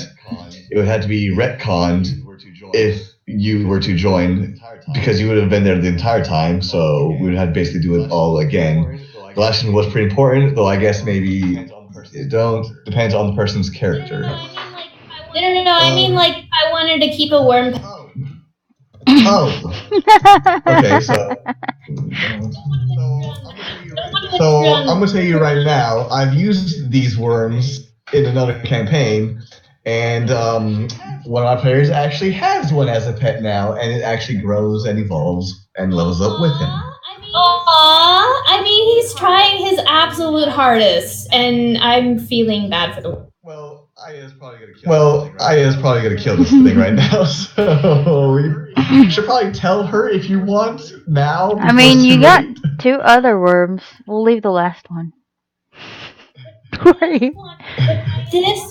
It would have to be retconned if you were to join, because you would have been there the entire time, so we would have to basically do it all again. The last one was pretty important, though I guess maybe it depends on the person's character. No, I mean, like, I wanted to keep a worm. Oh. Okay, so I'm gonna tell you right now, I've used these worms in another campaign, and one of my players actually has one as a pet now, and it actually grows and evolves and levels up with him. Aww, I mean, he's trying his absolute hardest, and I'm feeling bad for the worm. Well, Aya's probably gonna kill this thing right now, so you should probably tell her if you want now. I mean, you got 2 other worms. We'll leave the last one. This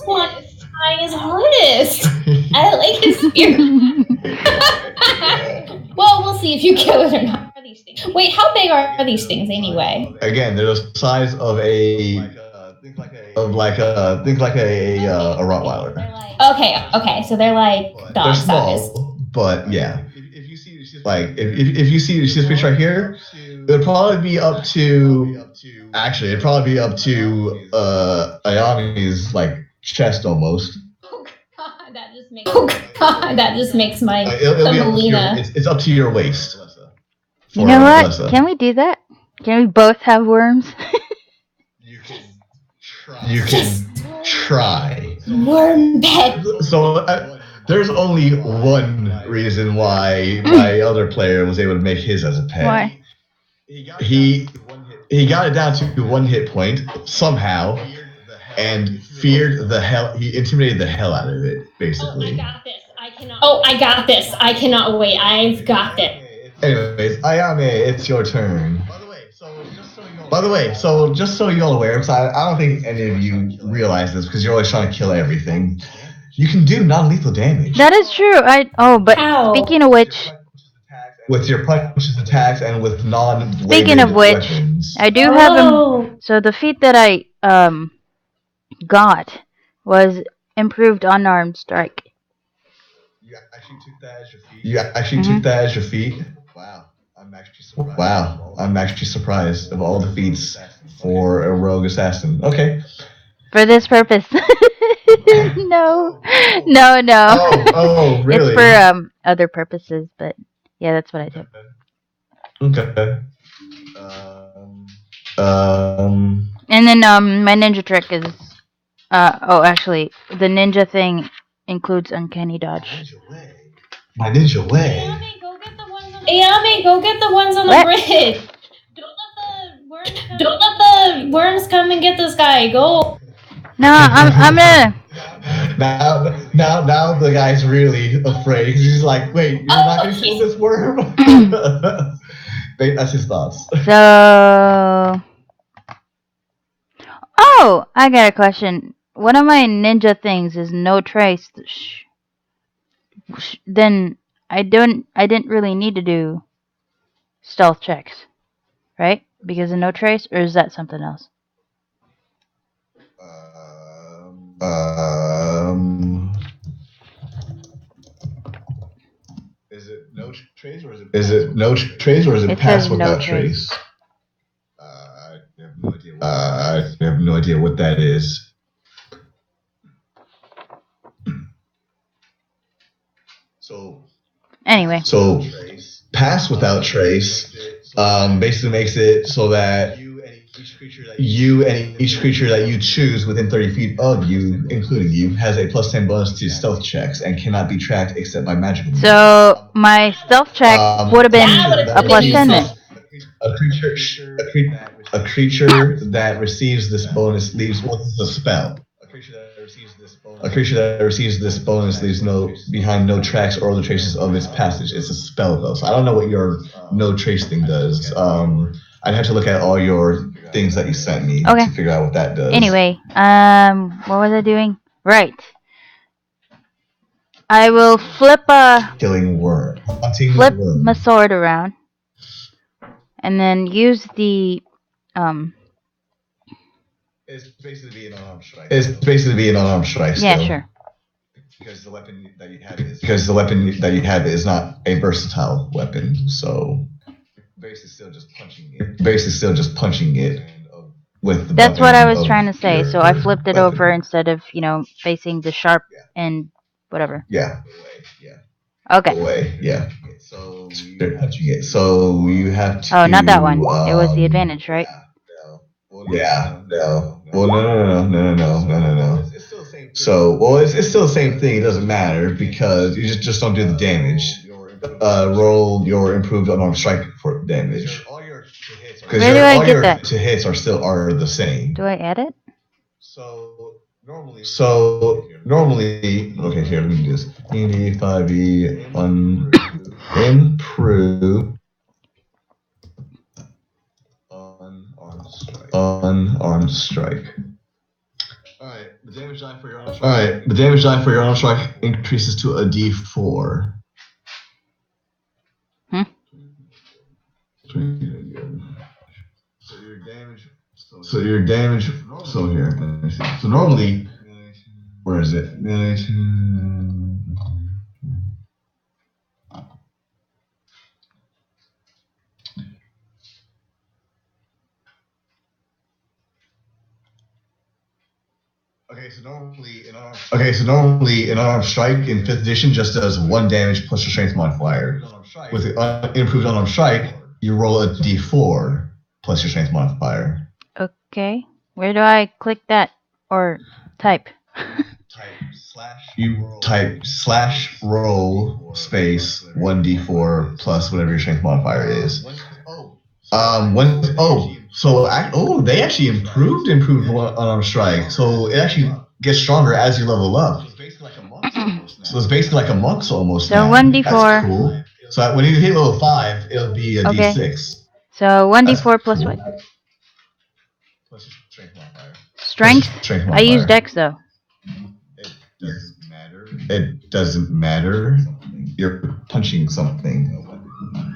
one is trying his hardest. I like his spirit. Well, we'll see if you kill it or not. Wait, how big are these things anyway? Again, they're the size of a Rottweiler. Okay, so they're like dog small, size. But yeah. Like if you see this picture right here, it would probably be up to Ayami's like chest almost. Oh god, that just makes my Melina. It's up to your waist. You know what? Melissa. Can we do that? Can we both have worms? You can try. Worm pet. So there's only one reason why my other player was able to make his as a pet. Why? He got it down to 1 hit point somehow, and he intimidated the hell out of it, basically. I got this. I cannot wait. I've got this. Anyways, Ayame, it's your turn. By the way, so just so you're all aware, so I don't think any of you realize this because you're always trying to kill everything. You can do non-lethal damage. That is true. Speaking of which, with your punches, attacks, and with non-weighted speaking of which, weapons. I do have him. So the feat that I got was improved unarmed strike. You actually took that as your feat? Wow. I'm actually surprised of all the feats for a rogue assassin. Okay. For this purpose. No. Oh, really? It's for other purposes, but yeah, that's what I took. Okay. And then my ninja trick is actually the ninja thing includes uncanny dodge. My ninja way. Ayame, go get the ones on the bridge. Don't let the worms come and get this guy. Go. No, I'm gonna. now the guy's really afraid because he's like, wait, you're not gonna kill this worm? That's his thoughts. So, oh, I got a question. One of my ninja things is no trace. Then I didn't really need to do stealth checks, right? Because of no trace, or is that something else? Is it no trace or is it It pass says no without trace. trace? I have no idea. I have no idea what that is. Anyway, So pass without trace basically makes it so that you and each creature that you choose within 30 feet of you, including you, has a plus 10 bonus to stealth checks and cannot be tracked except by magical means. so my stealth check would have been That a would've plus been 10 then. useful. A creature that receives this bonus leaves. Well, this is a spell. A creature that receives this bonus leaves behind no tracks or other traces of its passage. It's a spell though, so I don't know what your no trace thing does. I'd have to look at all your things that you sent me to figure out what that does. Anyway, what was I doing? Right. I will flip killing worm. Flip my sword around, and then use the It's basically being an unarmed strike. Yeah, still. sure. Because the weapon that you have is not a versatile weapon, so basically still just punching it with the. That's what I was trying to say. So I flipped it over instead of facing the sharp and whatever. Yeah. Okay. Away. Yeah. So you're punching it. So you have to. Oh, not that one. It was the advantage, right? Yeah. No. Well, no. So, well, it's still the same thing. It doesn't matter because you just don't do the damage. Roll your improved unarmed strike for damage. Because Where do I get your that? to hits are the same. Do I add it? So normally, okay, here let me do this. E 5e improve unarmed strike. Alright, the damage die for your unarmed strike increases to a d4. So your damage. So here. So normally, where is it? Okay, so normally an unarmed strike in 5th edition just does 1 damage plus your strength modifier. With the improved unarmed strike, you roll a d4 plus your strength modifier. Okay. Where do I click that or type? You type /roll space 1d4 plus whatever your strength modifier is. They actually improved unarmed strike. So it actually gets stronger as you level up. So it's basically like a monk's almost. So 1d4. That's cool. So when you hit level 5, it'll be a d6. So 1d4 plus what? Plus your strength modifier. Strength? I use dex though. It doesn't matter. You're punching something.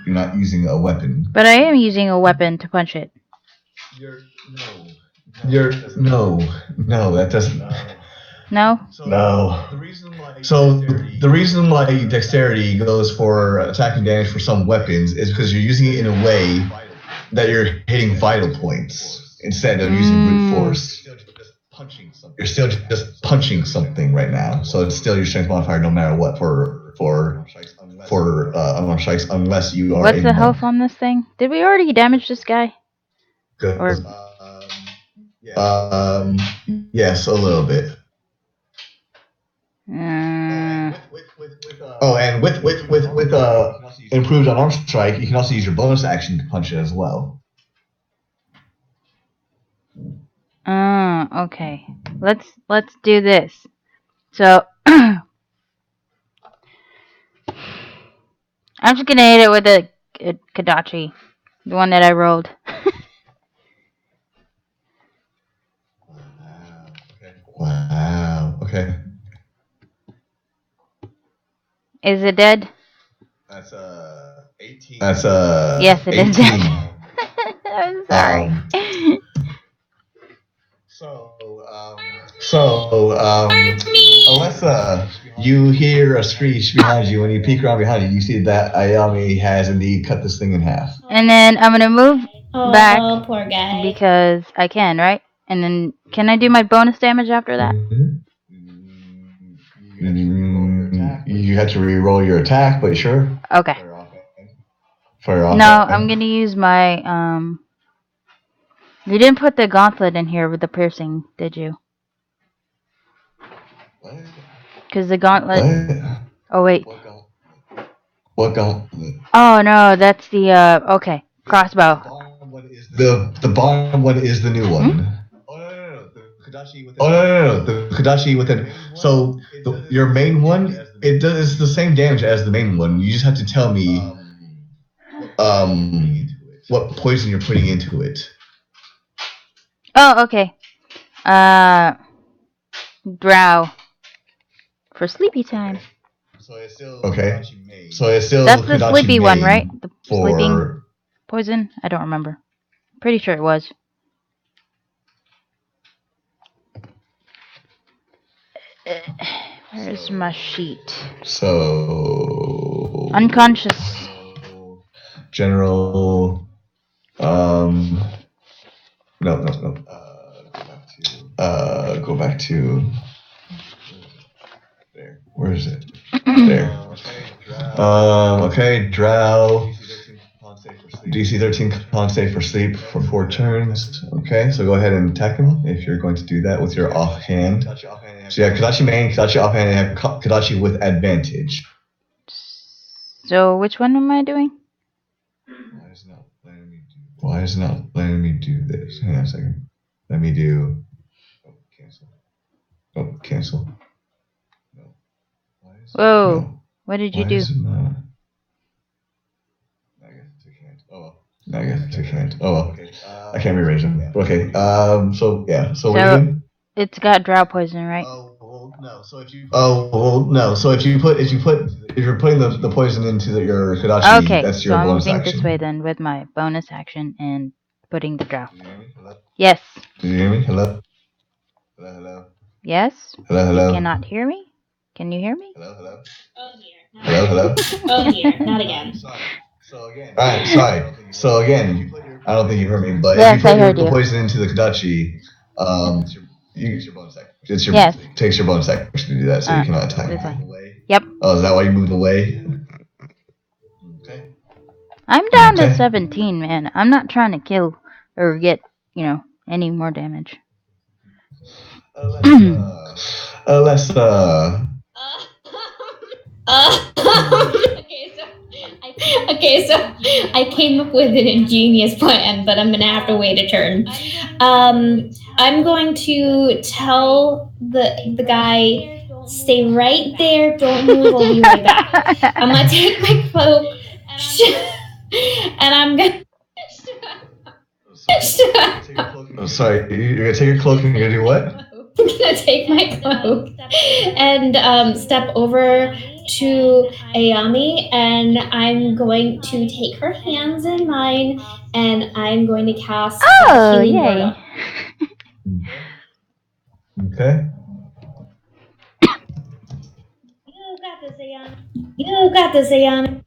You're not using a weapon. But I am using a weapon to punch it. No, that doesn't. No? No. So the reason why dexterity goes for attacking damage for some weapons is because you're using it in a way that you're hitting vital points instead of using brute force. You're still just punching something right now, so it's still your strength modifier no matter what for unarmed strikes unless you are. What's the health on this thing? Did we already damage this guy? Good. Or yes, a little bit. And with improved unarmed strike, you can also use your bonus action to punch it as well. Okay. Let's do this. So I'm just gonna hit it with a Kadachi, the one that I rolled. Wow. Okay. Is it dead? That's 18. Yes, it is 18. dead. I'm sorry. Alyssa, you hear a screech behind you. When you peek around behind you, you see that Ayami has indeed cut this thing in half. And then I'm gonna move back Oh, poor guy. because I can, right? And then can I do my bonus damage after that? You have to re-roll your attack, but sure. Okay. Fire off. No, I'm gonna use my You didn't put the gauntlet in here with the piercing, did you? Because the gauntlet. What? Oh wait. What gauntlet? Oh no, that's the okay, crossbow. The bottom one is the new one. Oh no, the Kadachi within. So your main one, it's the same damage as the main one. You just have to tell me what poison you're putting into it. Oh, okay. Drow. For sleepy time. Okay. So it's still That's the Kadachi sleepy one, main right? The sleeping for poison? I don't remember. Pretty sure it was. Where's my sheet? So Unconscious. general. No. Go back to. There. Where is it? There. Okay, Drow. DC 13 con save for sleep for 4 turns. Okay, so go ahead and attack him if you're going to do that with your offhand. So yeah, Kadachi main, Kadachi offhand, and have Kadachi with advantage. So which one am I doing? Why is it not letting me do this? Hang on a second. Let me do. Oh, cancel. Whoa. No. What did you Why do? is it not? I guess I can't. Oh well. I can't rearrange them. Okay. So yeah. So what are you doing? It's got drow poison, right? Oh well, no. So if you're putting the poison into your Kadachi, Okay, that's so your I'm bonus moving action. this way then with my bonus action and putting the drow. Yes. Do you hear me? Hello. Hello. Yes? Hello. You cannot hear me? Can you hear me? Hello. Oh dear, not again. Alright, sorry. So again, I don't think you heard me, but Yes, if you I put heard the you. poison into the Kadachi, takes your bonus action to do that, so you cannot attack. This way. Yep. Oh, is that why you moved away? Okay. I'm down to 17, man. I'm not trying to kill or get, any more damage. Let's Okay, so I came up with an ingenious plan, but I'm gonna have to wait a turn. I'm going to tell the guy, stay right there, don't move, I'll be right back. I'm gonna take my cloak, and I'm gonna. Sorry, you're gonna take your cloak and you're gonna do what? I'm gonna take my cloak and step over to Ayami, and I'm going to take her hands in mine, and I'm going to cast healing word on. Okay. You got this, Ayami.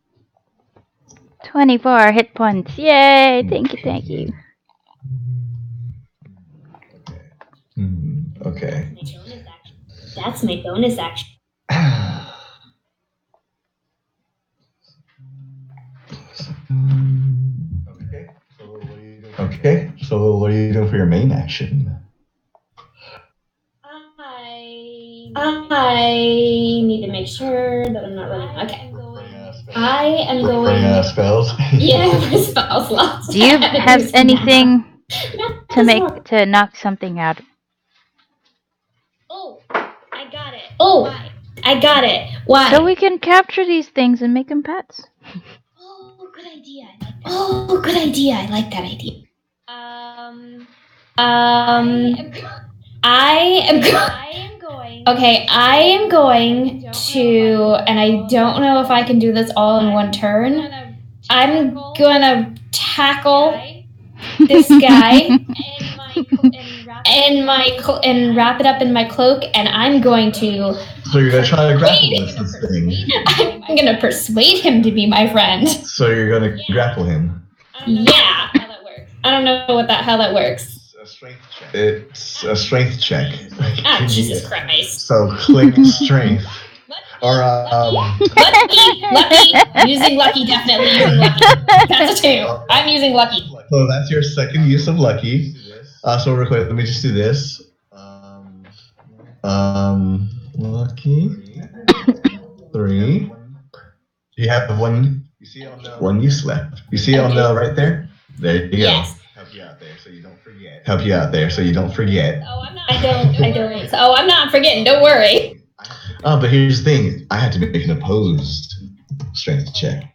24 hit points. Yay! Thank you. Okay. That's my bonus action. Okay, so what are you doing for your main action? I need to make sure that I'm not running. Okay. I am going. Spells. Yeah, for spell slots. Do you have anything to knock something out? Oh, I got it. Oh, I got it. Why? So we can capture these things and make them pets. Oh, good idea. I like that idea. Okay, I am going to, and I don't know if I can do this all in one turn. I'm gonna tackle this guy and wrap it up in my cloak, and I'm going to. So you're gonna try to grapple this thing. I'm gonna persuade him to be my friend. So you're gonna grapple him. Yeah. I don't know what the hell that works. It's a strength check. Ah, Jesus Christ. So click strength. Or Lucky. Using lucky, definitely using lucky. That's a 2. I'm using lucky. So that's your second use of lucky. So real quick, let me just do this. Lucky. 3. You have one use left. You see it on the right there? There you go. Help you out there so you don't forget. I don't. Oh, I'm not forgetting. Don't worry. But here's the thing. I had to make an opposed strength check.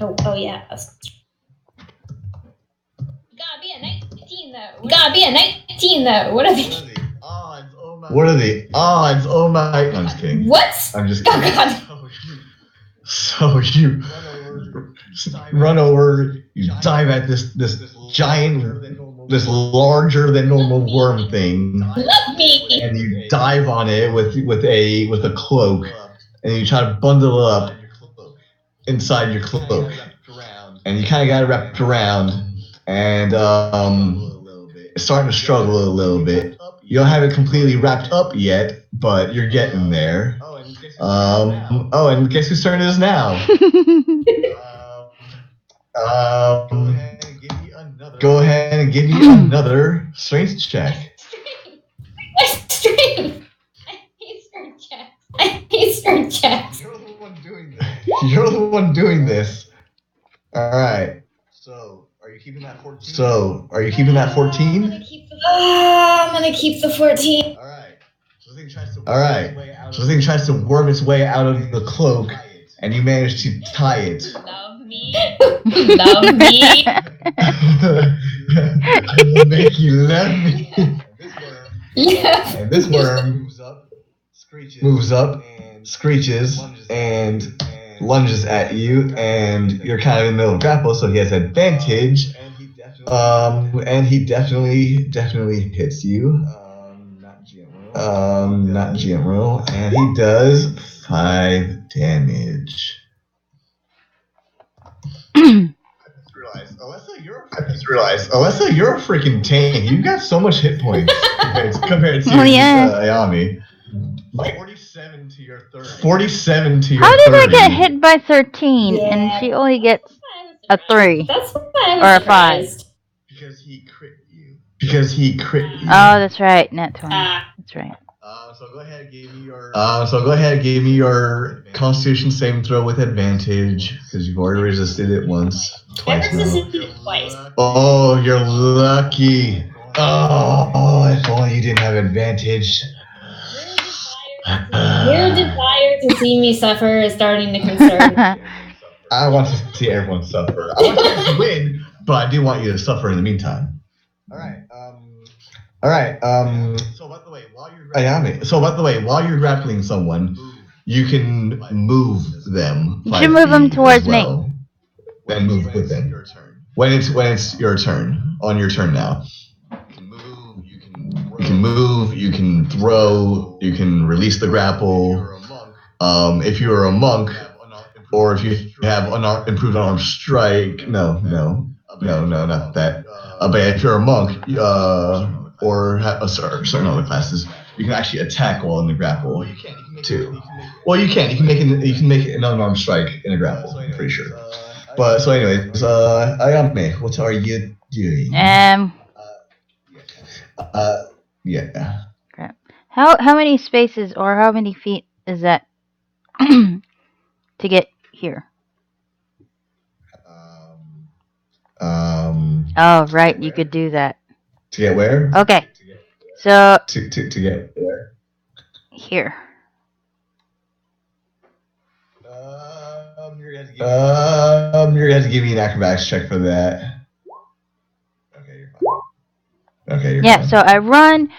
Oh yeah. Gotta be a 19 though. What are the odds? Oh my! No, I'm just kidding. What? I'm just kidding. Oh god. So you run over, you dive at this giant, this larger than normal worm thing, Love me. and you dive on it with a cloak, and you try to bundle it up inside your cloak, and you kind of got it wrapped around, and it's starting to struggle a little bit. You don't have it completely wrapped up yet, but you're getting there. And guess whose turn it is now? Go ahead and give me another strength check. Strength. I hate strength checks. You're the one doing this. All right. So, are you keeping that 14? I'm gonna keep the 14. All right. So the thing tries to worm its way out of the cloak, and you manage to tie it. Love me. Love me. I will make you love me. Yeah. And this worm moves up, screeches, and lunges at you, and you're kind of in the middle of grapple, so he has advantage. And he definitely hits you. Not GM roll, and he does 5 damage. I just realized, Alyssa, you're a freaking tank. You've got so much hit points compared to Ayami. Like 47 to your 30. How did I get hit by 13 and she only gets a 3? That's why or a 5? Because he crit you. Oh, that's right. Nat 20. That's right. So go ahead and give me your Constitution saving throw with advantage, because you've already resisted it twice now. Oh, you're lucky. Oh, if only you didn't have advantage. Your desire to see me suffer is starting to concern me. I want to see everyone suffer. I want you to win, but I do want you to suffer in the meantime. All right. So by the way, while you're grappling someone, you can move them. You should move them towards me. Then move with them. When it's your turn, on your turn now. You can move, you can throw, you can release the grapple. If you're a monk, or if you have improved unarmed strike, no, not that. But if you're a monk, or have certain other classes, you can actually attack while in the grapple too. Well, you can. You can make an unarmed strike in a grapple. I'm pretty sure. But so, anyways, Ayame, what are you doing? Yeah. Crap. How many spaces or how many feet is that to get here? Oh, right. You could do that. To get where? Okay. So to get where? Here. You're gonna have to give me an acrobatics check for that. Okay, you're Yeah, fine. so I run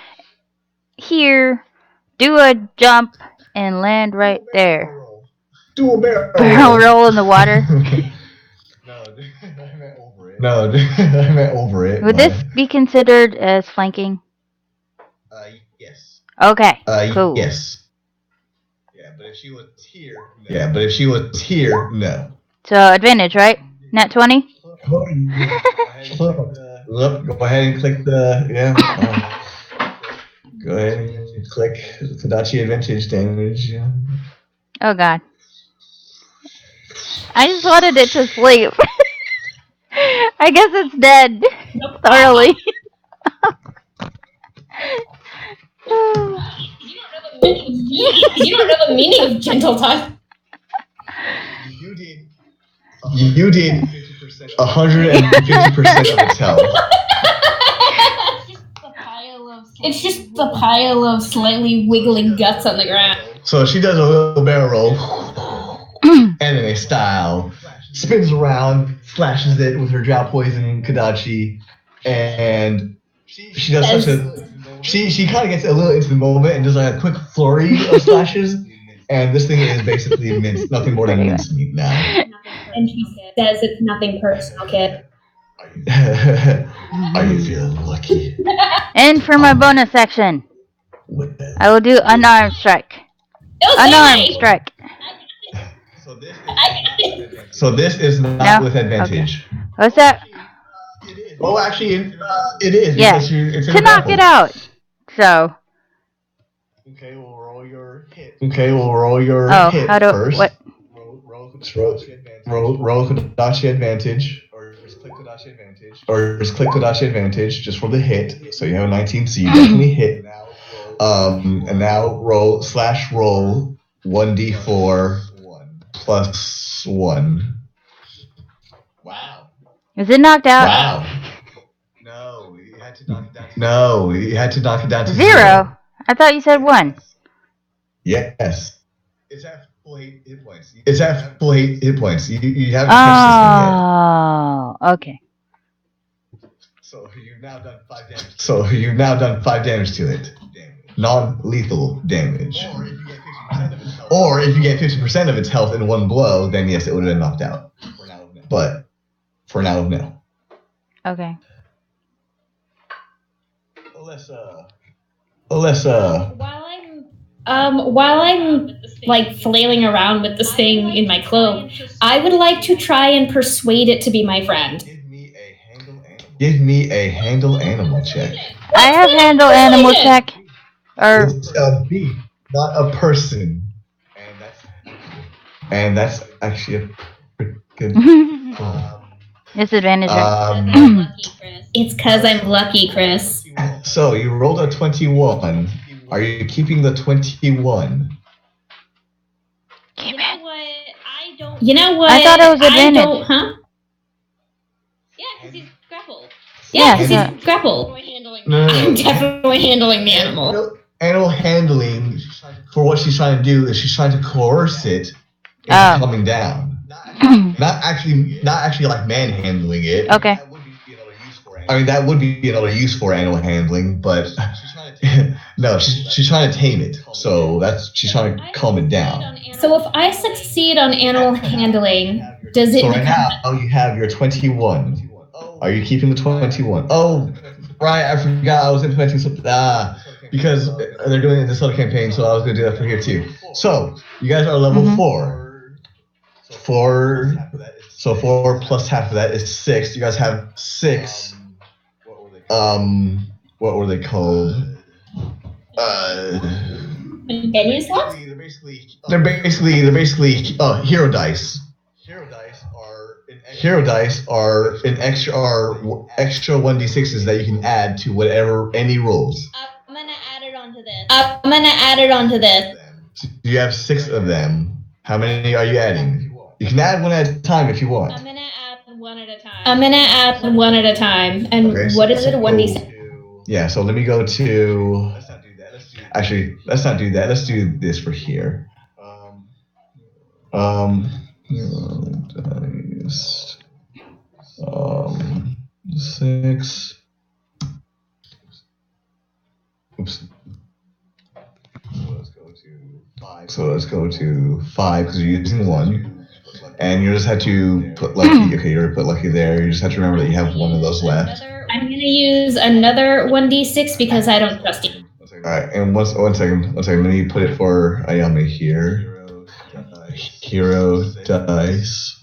here, do a jump, and land right there. Do a Barrel roll in the water. No, I meant over it. Would this be considered as flanking? Yes. Okay, cool. Yes. Yeah, but if she was here, no. So advantage, right? Nat 20? Go ahead and click the go ahead and click Tadachi advantage damage. Yeah. Oh god. I just wanted it to sleep. I guess it's dead. Thoroughly. You don't know the meaning of gentle touch. You did 150% of its health. It's just a pile of slightly wiggling guts on the ground. So she does a little barrel roll, anime style, spins around, slashes it with her drought poison Kadachi, and she does such a. She kind of gets a little into the moment and does like a quick flurry of slashes, and this thing is basically nothing more than mincemeat now. And she says it's nothing personal, kid. Are you feeling lucky? And for my bonus action, I will do unarmed strike. Unarmed strike. So this is not with advantage. Okay. What's that? Well, actually, it is. Yeah. It's to knock it out. So. Okay, we'll roll your hit. Hit how do first. what? Roll Kodachi advantage. Or just click Kodachi advantage just for the hit. So you have a 19, so you definitely hit. And now roll 1d4 plus 1. Wow. Is it knocked out? Wow. No, you had to knock it down to 0. I thought you said 1. Yes. It's at full hit points. You haven't touched this thing yet. Oh, okay. So you've now done 5 damage to it. Non-lethal damage. Or if you get 50% of its health in one blow, then yes, it would have been knocked out. But for now, no. Okay. Alyssa. While I'm like flailing around with this thing in my cloak, I would like to try and persuade it to be my friend. Give me a handle animal check. I have handle animal check. Or it's a bee, not a person. And that's actually a pretty good. Disadvantage. It's because I'm lucky, Chris. So you rolled a 21. Are you keeping the 21? Keep it. You know what? I thought it was advantage. Huh? Yeah, because he's grappled. Yeah, because he's grappled. No. I'm definitely handling the animal. Animal handling, for what she's trying to do, is she's trying to coerce it into coming down. Not actually like manhandling it. Okay. I mean, that would be another use for animal handling, but no, she's trying to tame it. So she's trying to calm it down. So if I succeed on animal handling, does it? So right now you have your 21. Are you keeping the 21? Oh, right, I forgot I was implementing something. Because they're doing it in this other campaign, so I was going to do that for here too. So you guys are level 4. 4. So 4 plus half of that is 6. You guys have 6. What were they called? Benny slots? They're basically hero dice. Hero dice are extra 1d6s that you can add to any rolls. I'm gonna add it onto this. You have 6 of them. How many are you adding? You can add one at a time if you want. I'm gonna add one at a time. And okay, what is it? 1d6? Yeah, so let me go to... Actually, let's not do that. Let's do this for here. Dice. 6. Oops. So let's go to 5 because you're using 1. And you just have to put lucky. Okay, you already put lucky there. You just have to remember that you have 1 of those left. I'm gonna use another 1d6 because I don't trust you. Alright, and one second. Let me put it for Ayame here. Hero dice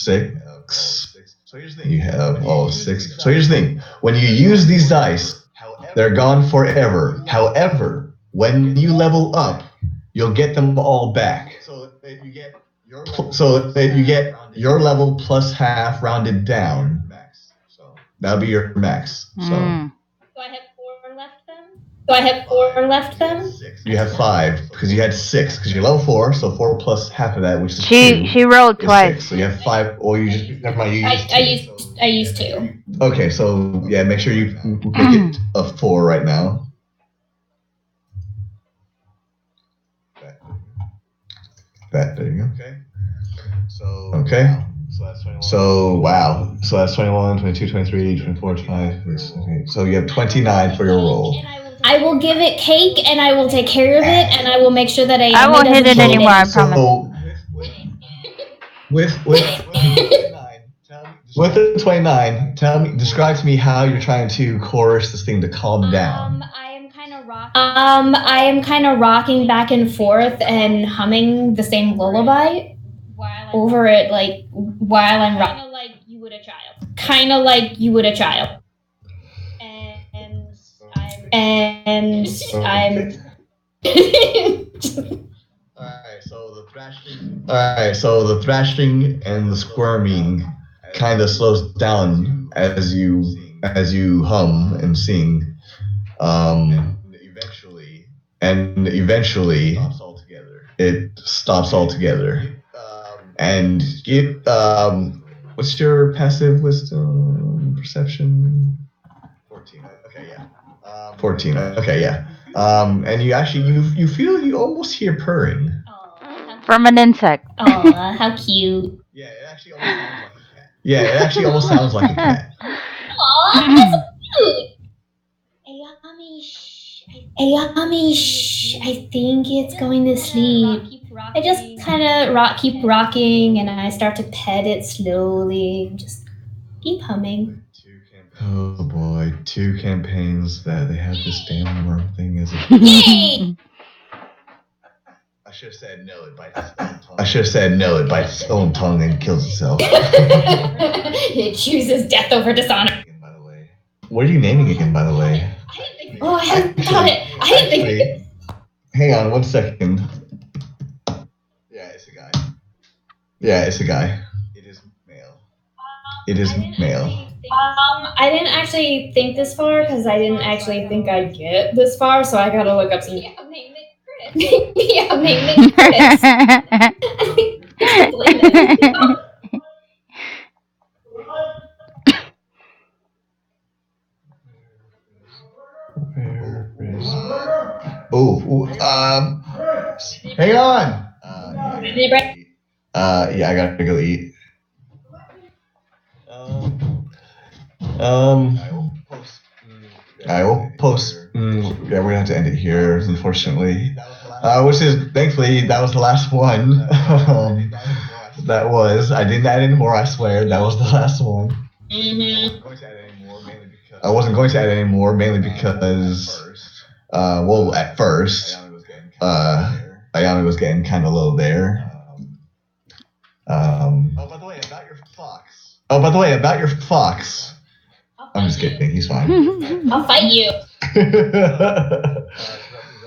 6. You have all 6. So here's the thing. When you use these dice, they're gone forever. However, when you level up, you'll get them all back. So that you get your level plus half rounded down. That'll be your max. So I have 4 left then? You have 5 because you had 6 because you're level 4, so 4 plus half of that, which is 2. She rolled twice. 6. So you have 5. Or you just never mind. You used 2. I used 2. Okay, so yeah, make sure you make it a 4 right now. There you go. Okay. So wow. So that's 21, 22, 23, 24, 25. So you have 29 for your roll. I will give it cake, and I will take care of it, and I will make sure that I won't hit it anymore, I promise. So with the 29, describe to me how you're trying to coerce this thing to calm down. I am kind of rocking back and forth and humming the same lullaby over it, like while I'm rocking. Kind of like you would a child. And I'm. Alright, so the thrashing and the squirming kind of slows down as you hum and sing. And eventually it stops altogether. And what's your passive wisdom perception? 14. Okay, yeah. 14. Okay, yeah. And you actually you feel you almost hear purring. From an insect. Aw, how cute. Yeah, it actually almost sounds like a cat. Aw, that's so cute. Ayami, shh. I think it's going to sleep. I just kind of keep rocking, and I start to pet it slowly. Just keep humming. Oh boy, 2 campaigns that they have this damn worm thing as a. Yay! I should have said no, it bites its own tongue and kills itself. It chooses death over dishonor. What are you naming again, by the way? Oh, I hadn't thought it. I didn't think it. Hang on 1 second. Yeah, it's a guy. It is male. I didn't actually think this far because I didn't actually think I'd get this far, so I gotta look up some. Yeah, name it Chris. Yeah, name it Chris. Hang on. Yeah, I gotta go eat. I will post. Yeah, we're gonna have to end it here, unfortunately. Which is thankfully that was the last one. That was. I didn't add any more. I swear that was the last one. I wasn't going to add any more, mainly because, well, at first, Ayami was getting kind of low there. Oh, by the way, about your fox. I'm just kidding. He's fine. I'll fight you.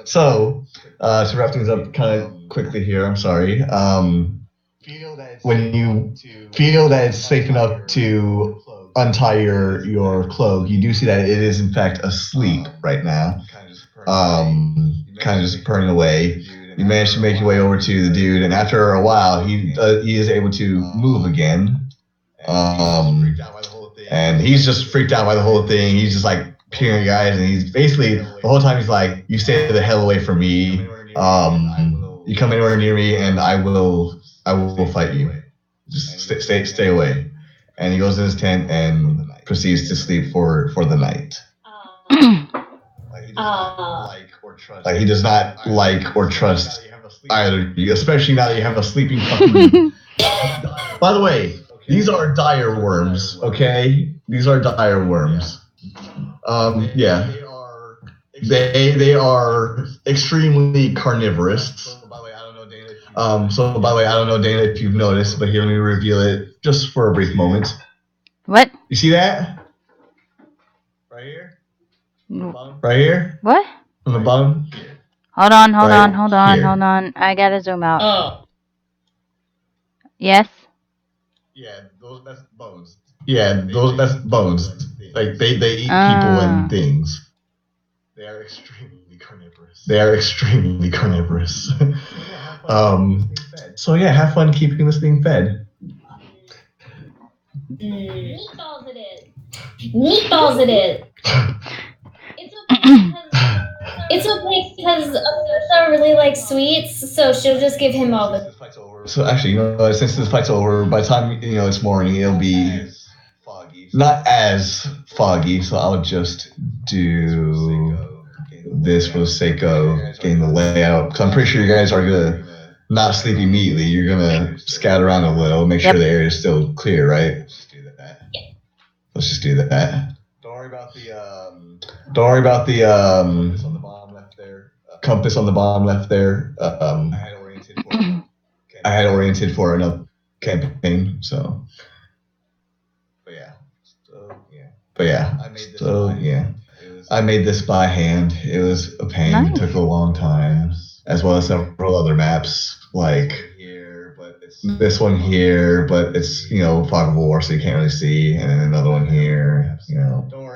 So, to wrap things up kind of quickly here, I'm sorry. When you feel that it's safe enough to untie your cloak, you do see that it is in fact asleep right now. Kind of just purring away. You manage to make your way over to the dude, and after a while, he is able to move again. And he's just freaked out by the whole thing. He's just like peering at you guys, and he's basically the whole time he's like, "You stay the hell away from me. You come anywhere near me, and I will I will fight you. Just stay away. And he goes in his tent and proceeds to sleep for the night. Like he does not like or trust either of you, especially now that you have a sleeping puppy. By the way, these are dire worms, okay? These are dire worms. Yeah. They are extremely carnivorous. So by the way, I don't know, Dana, if you've noticed, but here, let me reveal it just for a brief moment. What? You see that? Right here? Right here? What? On the bottom? Hold on, hold Right on, hold on, here. hold on. I gotta zoom out. Oh. Yes? Yeah, that's bones. That's bones. Like they eat people and things. They are extremely carnivorous. So yeah, have fun keeping this thing fed. Meatballs it is. Meatballs it is. It's okay because Alyssa really likes sweets, so she'll just give him all the. So actually, since this fight's over, by the time it's morning, it'll be not as foggy. So I'll just do this for the sake of getting the layout. Because I'm pretty sure you guys are gonna not sleep immediately. You're gonna scatter around a little, make sure the area is still clear, right? Let's just do that. Don't worry about the compass on the bottom left there. I had oriented for another campaign, so. But yeah. I made this by hand. It was a pain. Nice. It took a long time, as well as several other maps, like this one here, but it's fog of war, so you can't really see, and then another one here.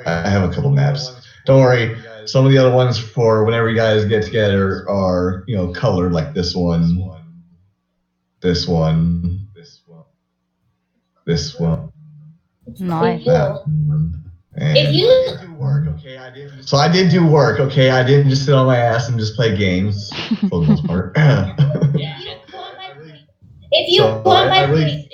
I have a couple maps. Don't worry. Some of the other ones for whenever you guys get together are colored, like this one, this one, this one. Nice. That one. And If you So I did do work, okay? I didn't just sit on my ass and just play games for the most part. if you So want I my really-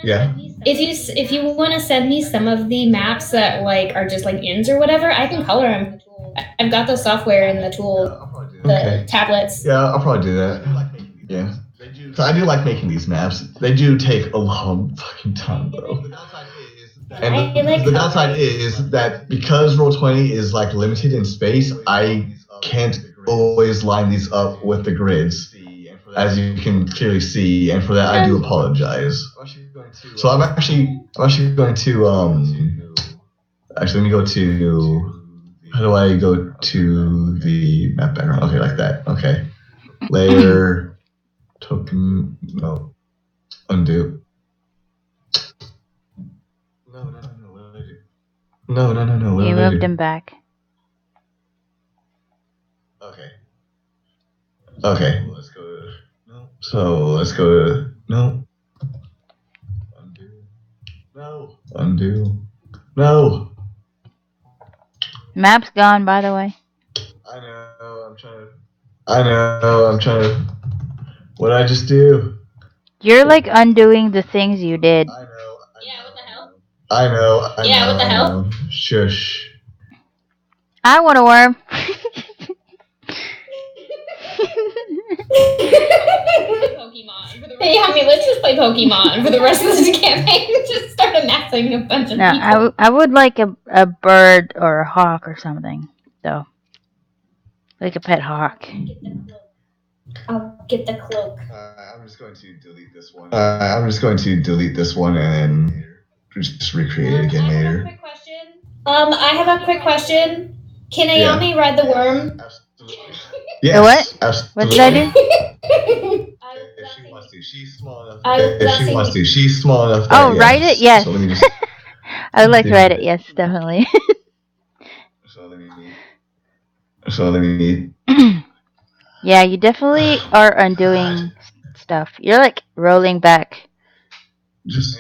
yeah. if you want to send me some of the maps that are just inns or whatever, I can color them. I've got the software and the tool, the tablets. Yeah, I'll probably do that. Yeah. So I do like making these maps. They do take a long fucking time though. And the downside is that because Roll20 is limited in space, I can't always line these up with the grids, as you can clearly see, and for that I do apologize. So I'm actually going to actually let me go to, how do I go to the map background? Okay, like that. Okay. Layer token, no, undo. No. You moved him back. Okay. So let's go to no. Undo. No. Map's gone, by the way. I know. I'm trying to. What did I just do? You're undoing the things you did. I know. Yeah, what the hell? I know. Yeah, what the hell? Shush. I want a worm. Hey, let's just play Pokemon for the rest of this campaign. Just start amassing a bunch of No, people. I would like a bird or a hawk or something, though. Like a pet hawk. I'll get the cloak. I'm just going to delete this one and then just recreate it again later. I have a quick question. Can Ayami ride the worm? Yes, The what? Absolutely. What did I do? If she wants to, she's small enough. She's small enough. Oh, ride it? Yes. So let me just. I would like to ride it, yes, definitely. So let me. Yeah, you definitely are undoing stuff. You're rolling back. Just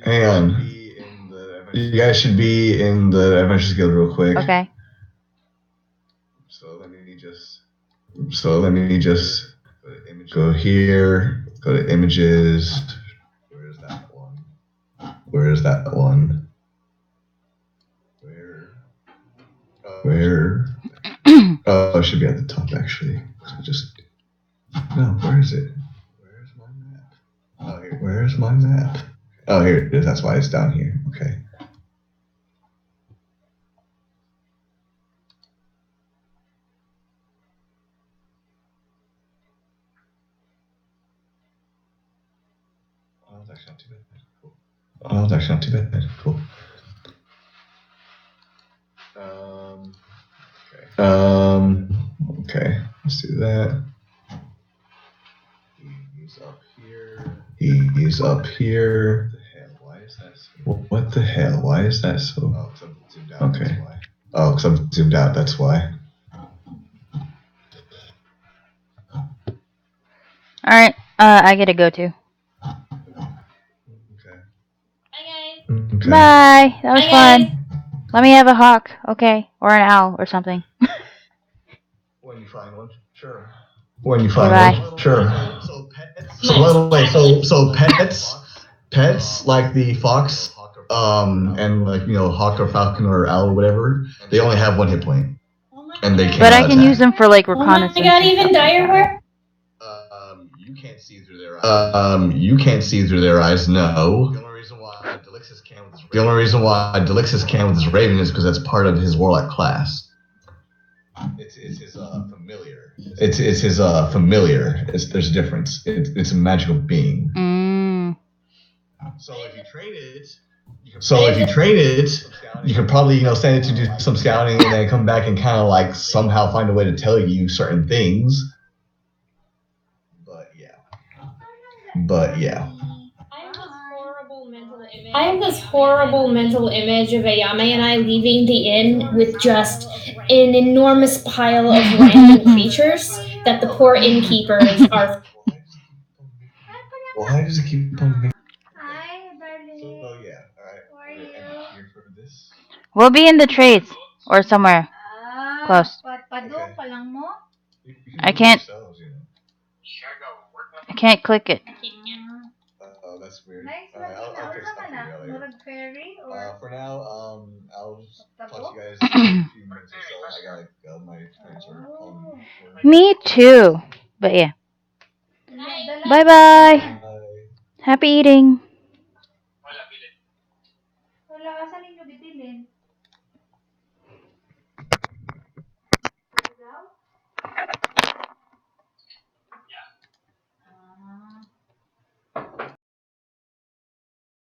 hang on. You guys should be in the Adventures Guild real quick. Okay. So let me just Go here. Go to images. Where's that one? Where's that one? Where? Oh, it should be at the top actually. So just no. Where is it? Where's my map? Oh, here. Where's my map? Oh, here it is. That's why it's down here. Okay. Oh, that's actually not too bad. Cool. Oh, that's actually not too bad. Cool. Okay. Let's do that. He's up here. He's up here. What the hell? Why is that so? Oh, because I'm zoomed out. Okay. That's why. Oh, because I'm zoomed out. That's why. Alright, I gotta go too. Okay. Bye, guys. Okay. Bye! That was Bye, fun. guys. Let me have a hawk, okay? Or an owl or something. When you find one, sure. When you Okay, find bye. one, sure. So by the way, so pets like the fox, and like hawk or falcon or owl or whatever, they only have one hit point, and they cannot But I can attack. use them for like Oh my reconnaissance. god, and even stuff like that. direware? You can't see through their eyes. You can't see through their eyes. No. The only reason why Delixis can with his raven is because that's part of his warlock class. It's his familiar. It's his familiar. There's a difference. It's a magical being. Mm. So if you train it, you can probably send it to do some scouting and then come back and kind of like somehow find a way to tell you certain things. But yeah. I have this horrible mental image of Ayame and I leaving the inn with just an enormous pile of random creatures that the poor innkeepers are. Why does it keep on making? Hi, darling. Oh yeah. All right. How are you? Here for this. We'll be in the trades or somewhere. Close. Padung pa lang mo? I can't. I can't click it. Oh, that's weird. Nice All right, lagi na. I'll Ano fix naman that ah? for you later. Murag fairy or For now, I'll talk tabo? to you guys in a few minutes or so. I gotta go. My friends are calling me. Me too. But yeah. Dala- Bye bye. Bye. Happy eating. Wala, asan ninyo bibilin?